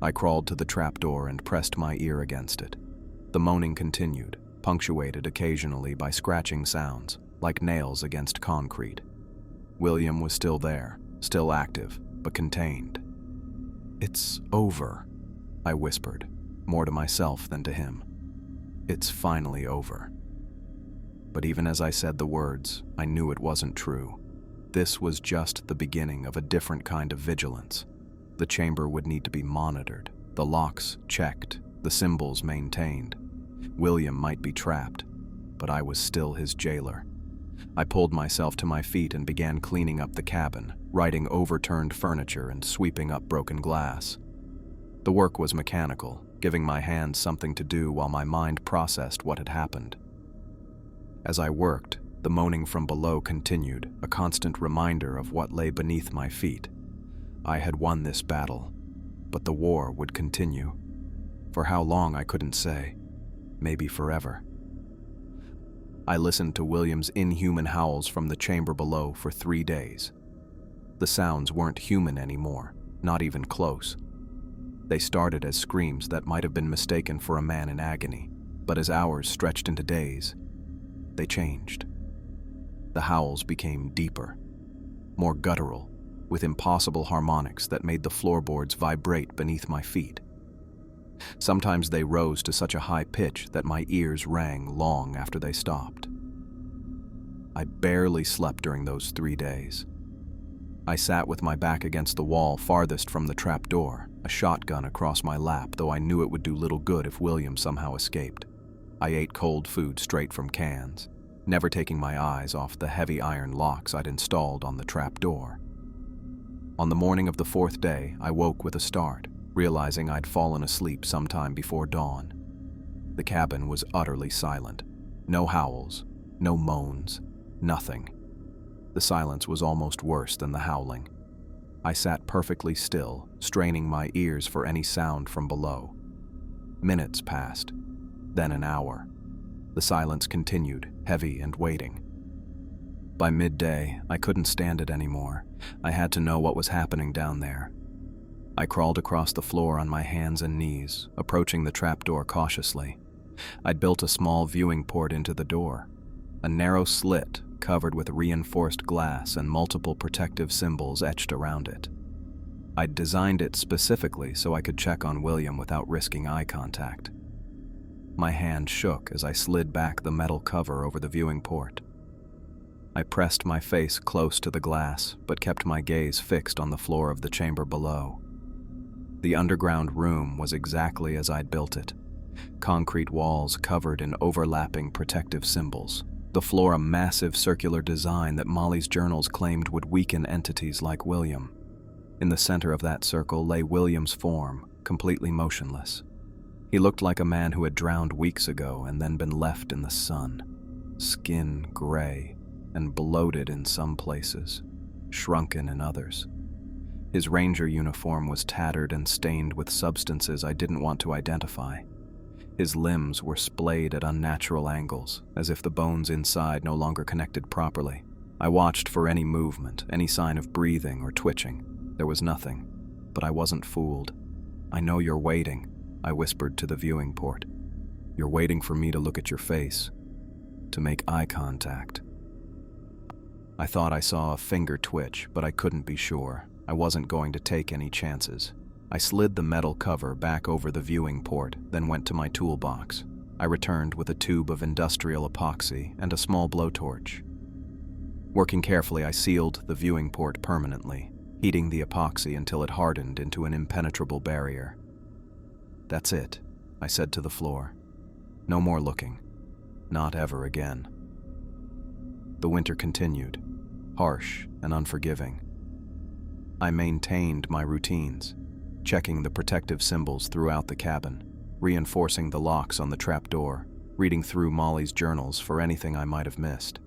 I crawled to the trapdoor and pressed my ear against it. The moaning continued, punctuated occasionally by scratching sounds, like nails against concrete. William was still there, still active, but contained. "It's over," I whispered, more to myself than to him. "It's finally over." But even as I said the words, I knew it wasn't true. This was just the beginning of a different kind of vigilance. The chamber would need to be monitored, the locks checked, the symbols maintained. William might be trapped, but I was still his jailer. I pulled myself to my feet and began cleaning up the cabin, righting overturned furniture and sweeping up broken glass. The work was mechanical, giving my hands something to do while my mind processed what had happened. As I worked, the moaning from below continued, a constant reminder of what lay beneath my feet. I had won this battle, but the war would continue. For how long I couldn't say. Maybe forever. I listened to William's inhuman howls from the chamber below for 3 days. The sounds weren't human anymore, not even close. They started as screams that might have been mistaken for a man in agony, but as hours stretched into days, they changed. The howls became deeper, more guttural, with impossible harmonics that made the floorboards vibrate beneath my feet. Sometimes they rose to such a high pitch that my ears rang long after they stopped. I barely slept during those 3 days. I sat with my back against the wall farthest from the trapdoor, a shotgun across my lap, though I knew it would do little good if William somehow escaped. I ate cold food straight from cans, never taking my eyes off the heavy iron locks I'd installed on the trapdoor. On the morning of the 4th day, I woke with a start, realizing I'd fallen asleep sometime before dawn. The cabin was utterly silent. No howls, no moans, nothing. The silence was almost worse than the howling. I sat perfectly still, straining my ears for any sound from below. Minutes passed, then an hour. The silence continued, heavy and waiting. By midday, I couldn't stand it anymore. I had to know what was happening down there. I crawled across the floor on my hands and knees, approaching the trapdoor cautiously. I'd built a small viewing port into the door, a narrow slit covered with reinforced glass and multiple protective symbols etched around it. I'd designed it specifically so I could check on William without risking eye contact. My hand shook as I slid back the metal cover over the viewing port. I pressed my face close to the glass, but kept my gaze fixed on the floor of the chamber below. The underground room was exactly as I'd built it. Concrete walls covered in overlapping protective symbols. The floor a massive circular design that Molly's journals claimed would weaken entities like William. In the center of that circle lay William's form, completely motionless. He looked like a man who had drowned weeks ago and then been left in the sun. Skin gray and bloated in some places, shrunken in others. His ranger uniform was tattered and stained with substances I didn't want to identify. His limbs were splayed at unnatural angles, as if the bones inside no longer connected properly. I watched for any movement, any sign of breathing or twitching. There was nothing, but I wasn't fooled. "I know you're waiting," I whispered to the viewing port. "You're waiting for me to look at your face, to make eye contact." I thought I saw a finger twitch, but I couldn't be sure. I wasn't going to take any chances. I slid the metal cover back over the viewing port, then went to my toolbox. I returned with a tube of industrial epoxy and a small blowtorch. Working carefully, I sealed the viewing port permanently, heating the epoxy until it hardened into an impenetrable barrier. "That's it," I said to the floor. "No more looking. Not ever again." The winter continued, harsh and unforgiving. I maintained my routines. checking the protective symbols throughout the cabin, reinforcing the locks on the trapdoor, reading through Molly's journals for anything I might have missed.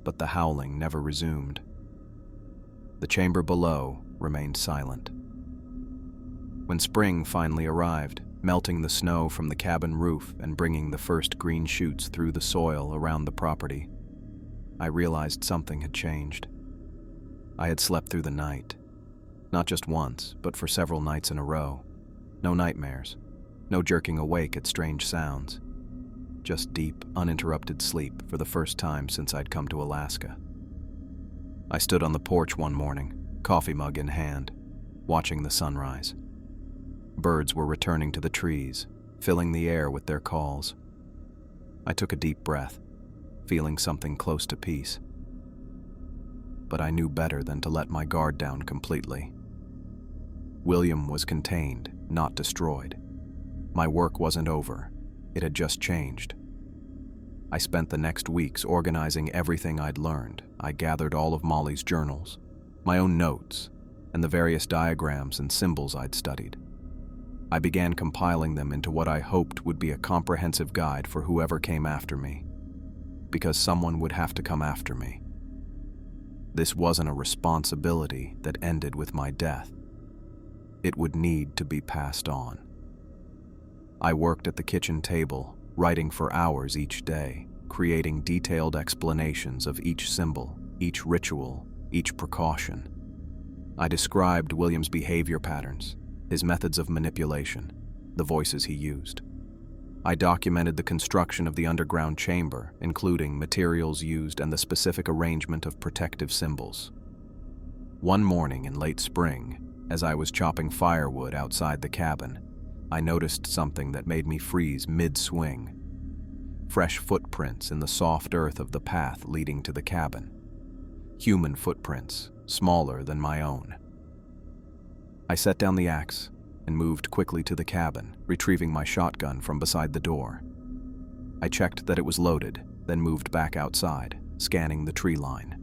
But the howling never resumed. The chamber below remained silent. When spring finally arrived, melting the snow from the cabin roof and bringing the first green shoots through the soil around the property, I realized something had changed. I had slept through the night. Not just once, but for several nights in a row. No nightmares, no jerking awake at strange sounds. Just deep, uninterrupted sleep for the first time since I'd come to Alaska. I stood on the porch one morning, coffee mug in hand, watching the sunrise. Birds were returning to the trees, filling the air with their calls. I took a deep breath, feeling something close to peace. But I knew better than to let my guard down completely. William was contained, not destroyed. My work wasn't over. It had just changed. I spent the next weeks organizing everything I'd learned. I gathered all of Molly's journals, my own notes, and the various diagrams and symbols I'd studied. I began compiling them into what I hoped would be a comprehensive guide for whoever came after me, because someone would have to come after me. This wasn't a responsibility that ended with my death. It would need to be passed on. I worked at the kitchen table, writing for hours each day, creating detailed explanations of each symbol, each ritual, each precaution. I described William's behavior patterns, his methods of manipulation, the voices he used. I documented the construction of the underground chamber, including materials used and the specific arrangement of protective symbols. One morning in late spring, as I was chopping firewood outside the cabin, I noticed something that made me freeze mid-swing. Fresh footprints in the soft earth of the path leading to the cabin. Human footprints, smaller than my own. I set down the axe and moved quickly to the cabin, retrieving my shotgun from beside the door. I checked that it was loaded, then moved back outside, scanning the tree line.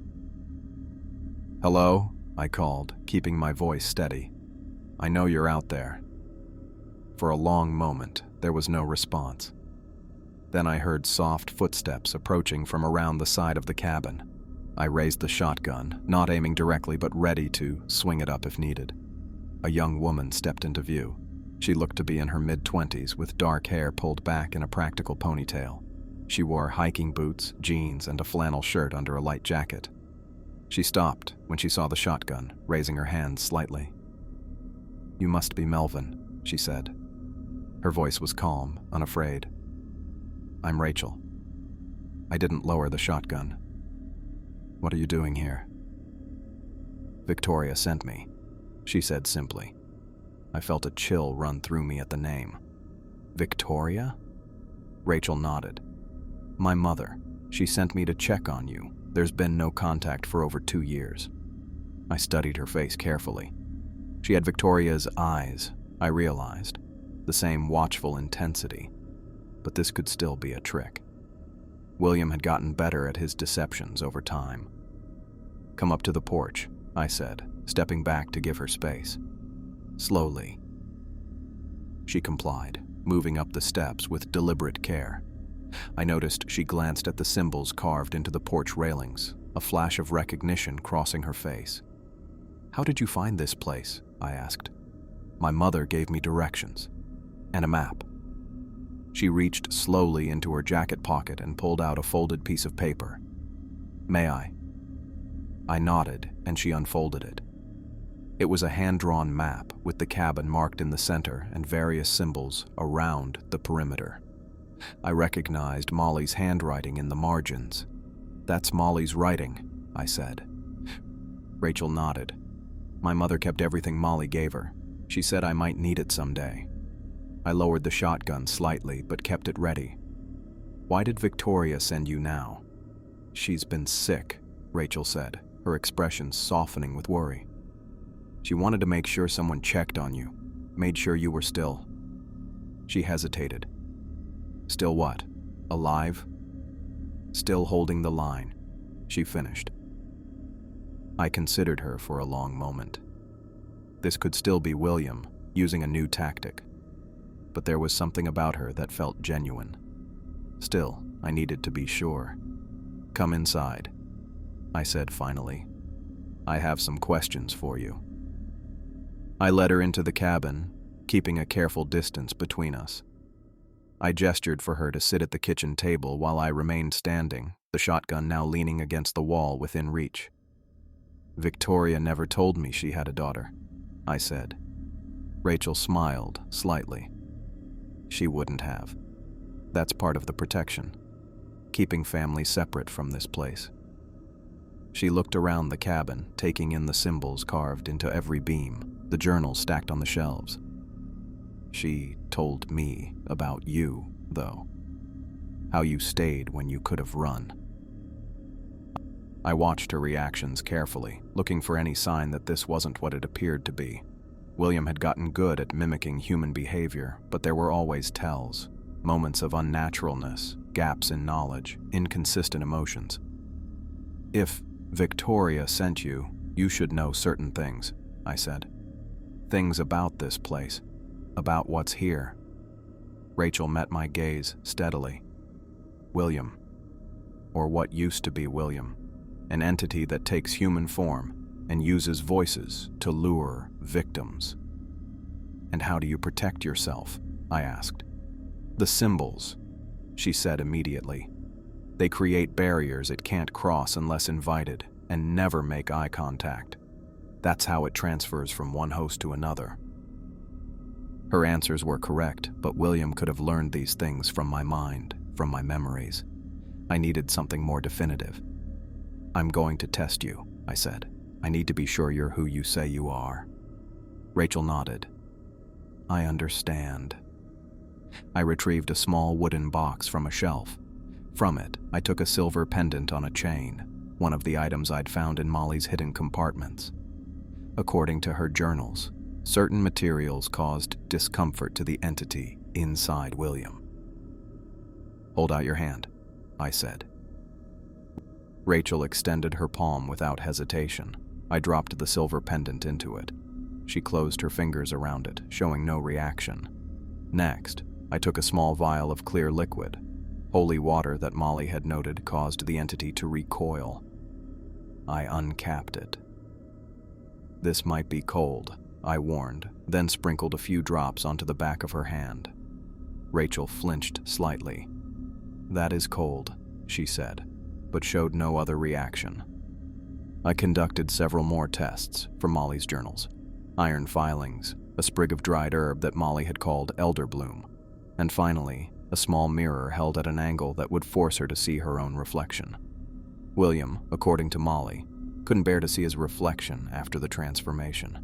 "Hello?" I called, keeping my voice steady. "I know you're out there." For a long moment, there was no response. Then I heard soft footsteps approaching from around the side of the cabin. I raised the shotgun, not aiming directly but ready to swing it up if needed. A young woman stepped into view. She looked to be in her mid-20s with dark hair pulled back in a practical ponytail. She wore hiking boots, jeans, and a flannel shirt under a light jacket. She stopped when she saw the shotgun, raising her hands slightly. "You must be Melvin," she said. Her voice was calm, unafraid. "I'm Rachel." I didn't lower the shotgun. "What are you doing here?" "Victoria sent me," she said simply. I felt a chill run through me at the name. "Victoria?" Rachel nodded. "My mother. She sent me to check on you. There's been no contact for over 2 years." I studied her face carefully. She had Victoria's eyes, I realized, the same watchful intensity, but this could still be a trick. William had gotten better at his deceptions over time. "Come up to the porch," I said, stepping back to give her space. Slowly. She complied, moving up the steps with deliberate care. I noticed she glanced at the symbols carved into the porch railings, a flash of recognition crossing her face. "How did you find this place?" I asked. "My mother gave me directions. And a map." She reached slowly into her jacket pocket and pulled out a folded piece of paper. "May I?" I nodded, and she unfolded it. It was a hand-drawn map with the cabin marked in the center and various symbols around the perimeter. I recognized Molly's handwriting in the margins. "That's Molly's writing," I said. Rachel nodded. "My mother kept everything Molly gave her. She said I might need it someday." I lowered the shotgun slightly, but kept it ready. "Why did Victoria send you now?" "She's been sick," Rachel said, her expression softening with worry. "She wanted to make sure someone checked on you, made sure you were still." She hesitated. "Still what? Alive?" "Still holding the line," she finished. I considered her for a long moment. This could still be William, using a new tactic. But there was something about her that felt genuine. Still, I needed to be sure. "Come inside," I said finally. "I have some questions for you." I led her into the cabin, keeping a careful distance between us. I gestured for her to sit at the kitchen table while I remained standing, the shotgun now leaning against the wall within reach. "Victoria never told me she had a daughter," I said. Rachel smiled slightly. "She wouldn't have. That's part of the protection, keeping family separate from this place." She looked around the cabin, taking in the symbols carved into every beam, the journals stacked on the shelves. "She told me about you, though. How you stayed when you could have run." I watched her reactions carefully, looking for any sign that this wasn't what it appeared to be. William had gotten good at mimicking human behavior, but there were always tells, moments of unnaturalness, gaps in knowledge, inconsistent emotions. "If Victoria sent you, you should know certain things," I said. "Things about this place, about what's here." Rachel met my gaze steadily. "William, or what used to be William, an entity that takes human form and uses voices to lure victims." "And how do you protect yourself?" I asked. "The symbols," she said immediately. "They create barriers it can't cross unless invited, and never make eye contact. That's how it transfers from one host to another." Her answers were correct, but William could have learned these things from my mind, from my memories. I needed something more definitive. "I'm going to test you," I said. "I need to be sure you're who you say you are." Rachel nodded. "I understand." I retrieved a small wooden box from a shelf. From it, I took a silver pendant on a chain, one of the items I'd found in Molly's hidden compartments. According to her journals, certain materials caused discomfort to the entity inside William. "Hold out your hand," I said. Rachel extended her palm without hesitation. I dropped the silver pendant into it. She closed her fingers around it, showing no reaction. Next, I took a small vial of clear liquid, holy water that Molly had noted caused the entity to recoil. I uncapped it. "This might be cold," I warned, then sprinkled a few drops onto the back of her hand. Rachel flinched slightly. "That is cold," she said, but showed no other reaction. I conducted several more tests for Molly's journals. Iron filings, a sprig of dried herb that Molly had called elderbloom, and finally, a small mirror held at an angle that would force her to see her own reflection. William, according to Molly, couldn't bear to see his reflection after the transformation.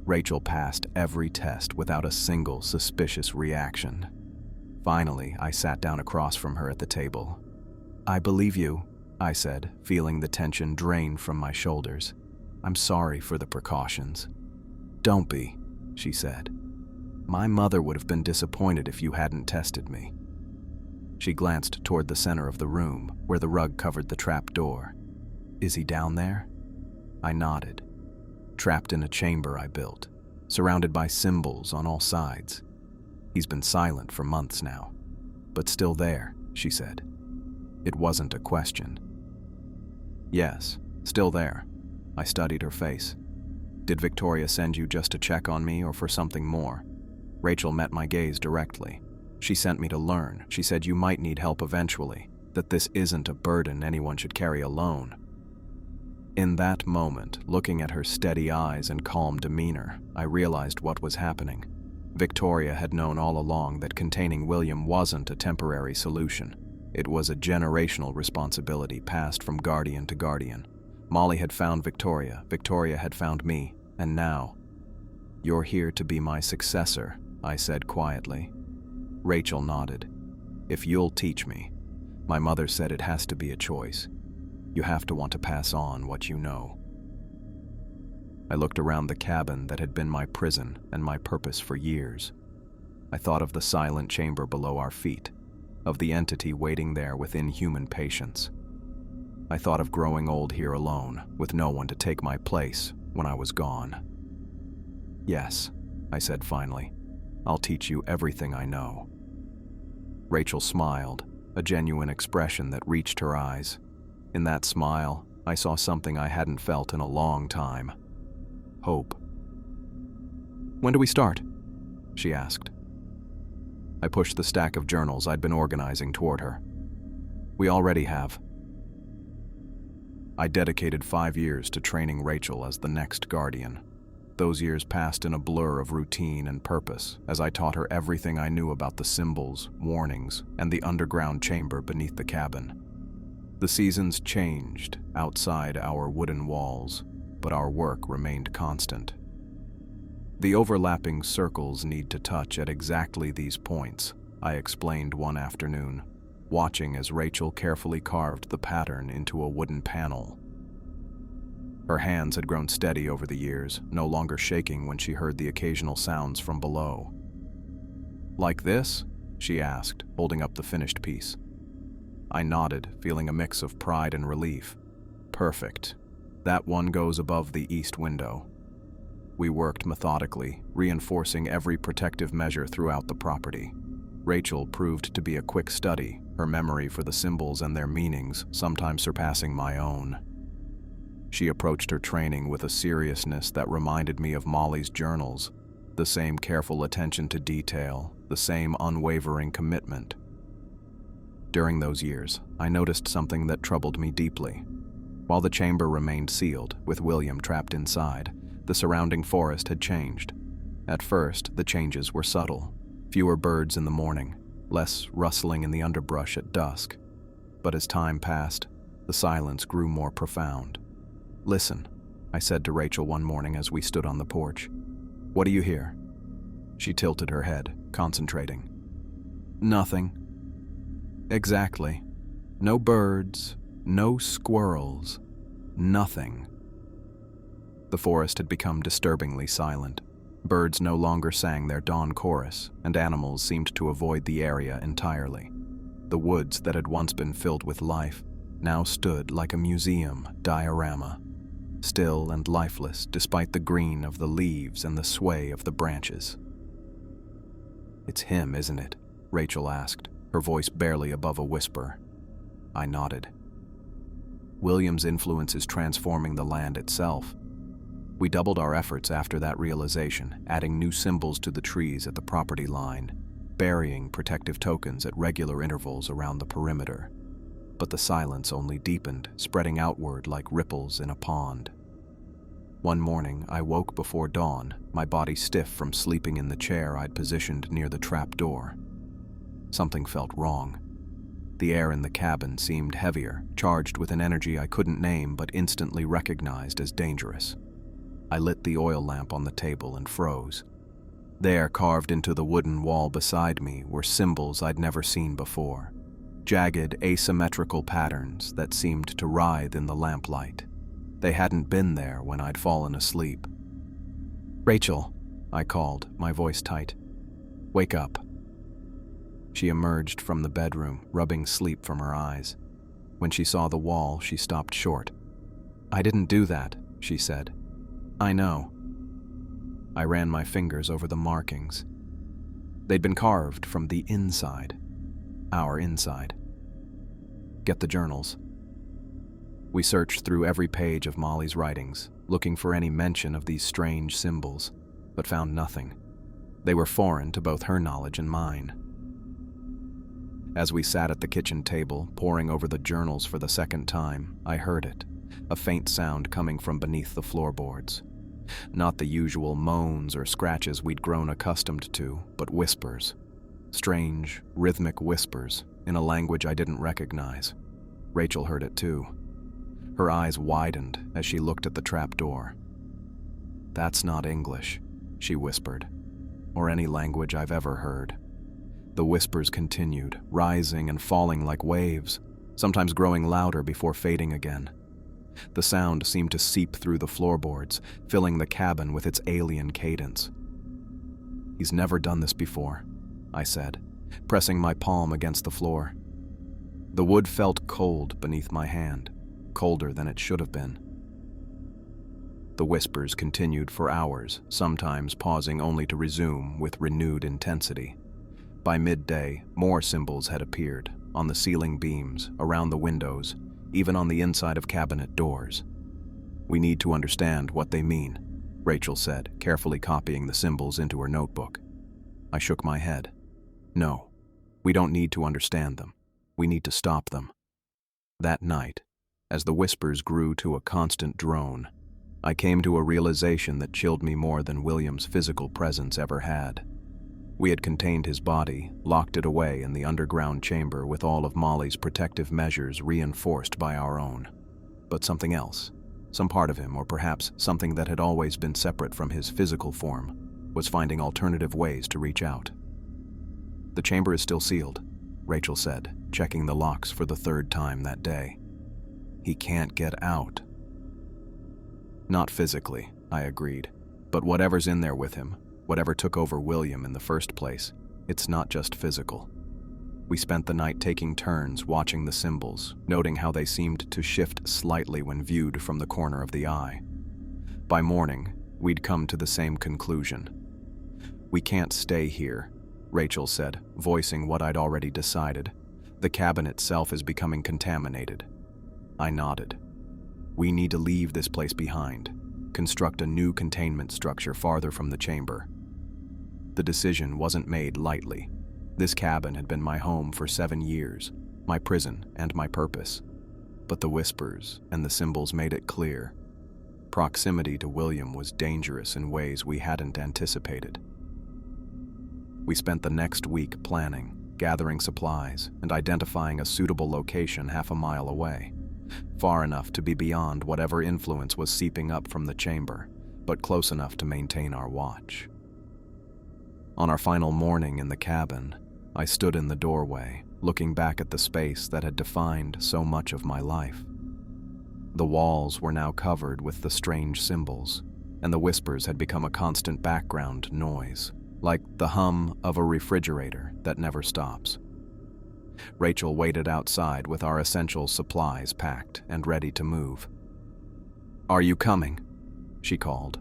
Rachel passed every test without a single suspicious reaction. Finally, I sat down across from her at the table. "I believe you," I said, feeling the tension drain from my shoulders. "I'm sorry for the precautions." "Don't be," she said. "My mother would have been disappointed if you hadn't tested me." She glanced toward the center of the room, where the rug covered the trap door. "Is he down there?" I nodded. "Trapped in a chamber I built, surrounded by symbols on all sides. He's been silent for months now, but still there," she said. It wasn't a question. "Yes, still there." I studied her face. "Did Victoria send you just to check on me or for something more?" Rachel met my gaze directly. "She sent me to learn. She said you might need help eventually, that this isn't a burden anyone should carry alone." In that moment, looking at her steady eyes and calm demeanor, I realized what was happening. Victoria had known all along that containing William wasn't a temporary solution. It was a generational responsibility passed from guardian to guardian. Molly had found Victoria, Victoria had found me, and now, "You're here to be my successor," I said quietly. Rachel nodded. "If you'll teach me. My mother said it has to be a choice. You have to want to pass on what you know." I looked around the cabin that had been my prison and my purpose for years. I thought of the silent chamber below our feet, of the entity waiting there with inhuman patience. I thought of growing old here alone, with no one to take my place when I was gone. Yes, I said finally. "I'll teach you everything I know." Rachel smiled, a genuine expression that reached her eyes. In that smile, I saw something I hadn't felt in a long time. Hope. "When do we start?" she asked. I pushed the stack of journals I'd been organizing toward her. "We already have." I dedicated 5 years to training Rachel as the next guardian. Those years passed in a blur of routine and purpose as I taught her everything I knew about the symbols, warnings, and the underground chamber beneath the cabin. The seasons changed outside our wooden walls, but our work remained constant. "The overlapping circles need to touch at exactly these points," I explained one afternoon, watching as Rachel carefully carved the pattern into a wooden panel. Her hands had grown steady over the years, no longer shaking when she heard the occasional sounds from below. "Like this?" she asked, holding up the finished piece. I nodded, feeling a mix of pride and relief. "Perfect. That one goes above the east window." We worked methodically, reinforcing every protective measure throughout the property. Rachel proved to be a quick study, her memory for the symbols and their meanings sometimes surpassing my own. She approached her training with a seriousness that reminded me of Molly's journals, the same careful attention to detail, the same unwavering commitment. During those years, I noticed something that troubled me deeply. While the chamber remained sealed, with William trapped inside, the surrounding forest had changed. At first, the changes were subtle. Fewer birds in the morning, less rustling in the underbrush at dusk. But as time passed, the silence grew more profound. "Listen," I said to Rachel one morning as we stood on the porch. "What do you hear?" She tilted her head, concentrating. "Nothing." "Exactly. No birds, no squirrels, nothing." The forest had become disturbingly silent. Birds no longer sang their dawn chorus, and animals seemed to avoid the area entirely. The woods that had once been filled with life now stood like a museum diorama, still and lifeless despite the green of the leaves and the sway of the branches. "It's him, isn't it?" Rachel asked, her voice barely above a whisper. I nodded. "William's influence is transforming the land itself." We doubled our efforts after that realization, adding new symbols to the trees at the property line, burying protective tokens at regular intervals around the perimeter. But the silence only deepened, spreading outward like ripples in a pond. One morning, I woke before dawn, my body stiff from sleeping in the chair I'd positioned near the trap door. Something felt wrong. The air in the cabin seemed heavier, charged with an energy I couldn't name but instantly recognized as dangerous. I lit the oil lamp on the table and froze. There, carved into the wooden wall beside me, were symbols I'd never seen before. Jagged, asymmetrical patterns that seemed to writhe in the lamplight. They hadn't been there when I'd fallen asleep. "Rachel," I called, my voice tight. "Wake up." She emerged from the bedroom, rubbing sleep from her eyes. When she saw the wall, she stopped short. "I didn't do that," she said. "I know." I ran my fingers over the markings. They'd been carved from the inside. Our inside. "Get the journals." We searched through every page of Molly's writings, looking for any mention of these strange symbols, but found nothing. They were foreign to both her knowledge and mine. As we sat at the kitchen table, poring over the journals for the second time, I heard it, a faint sound coming from beneath the floorboards. Not the usual moans or scratches we'd grown accustomed to, but whispers. Strange, rhythmic whispers, in a language I didn't recognize. Rachel heard it too. Her eyes widened as she looked at the trapdoor. "That's not English," she whispered, "or any language I've ever heard." The whispers continued, rising and falling like waves, sometimes growing louder before fading again. The sound seemed to seep through the floorboards, filling the cabin with its alien cadence. "He's never done this before," I said, pressing my palm against the floor. The wood felt cold beneath my hand, colder than it should have been. The whispers continued for hours, sometimes pausing only to resume with renewed intensity. By midday, more symbols had appeared, on the ceiling beams, around the windows, even on the inside of cabinet doors. "We need to understand what they mean," Rachel said, carefully copying the symbols into her notebook. I shook my head. "No, we don't need to understand them. We need to stop them." That night, as the whispers grew to a constant drone, I came to a realization that chilled me more than William's physical presence ever had. We had contained his body, locked it away in the underground chamber with all of Molly's protective measures reinforced by our own. But something else, some part of him, or perhaps something that had always been separate from his physical form, was finding alternative ways to reach out. "The chamber is still sealed," Rachel said, checking the locks for the third time that day. "He can't get out." "Not physically," I agreed, "but whatever's in there with him, whatever took over William in the first place, it's not just physical." We spent the night taking turns watching the symbols, noting how they seemed to shift slightly when viewed from the corner of the eye. By morning, we'd come to the same conclusion. "We can't stay here," Rachel said, voicing what I'd already decided. "The cabin itself is becoming contaminated." I nodded. "We need to leave this place behind, construct a new containment structure farther from the chamber." The decision wasn't made lightly. This cabin had been my home for 7 years, my prison and my purpose. But the whispers and the symbols made it clear. Proximity to William was dangerous in ways we hadn't anticipated. We spent the next week planning, gathering supplies, and identifying a suitable location half a mile away, far enough to be beyond whatever influence was seeping up from the chamber, but close enough to maintain our watch. On our final morning in the cabin, I stood in the doorway, looking back at the space that had defined so much of my life. The walls were now covered with the strange symbols, and the whispers had become a constant background noise, like the hum of a refrigerator that never stops. Rachel waited outside with our essential supplies packed and ready to move. "Are you coming?" she called.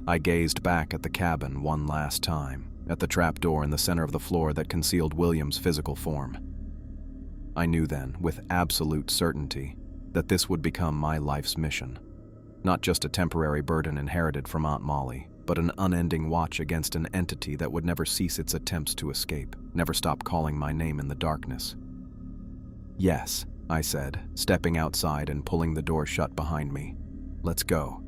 I gazed back at the cabin one last time, at the trapdoor in the center of the floor that concealed William's physical form. I knew then, with absolute certainty, that this would become my life's mission. Not just a temporary burden inherited from Aunt Molly, but an unending watch against an entity that would never cease its attempts to escape, never stop calling my name in the darkness. "Yes," I said, stepping outside and pulling the door shut behind me. "Let's go."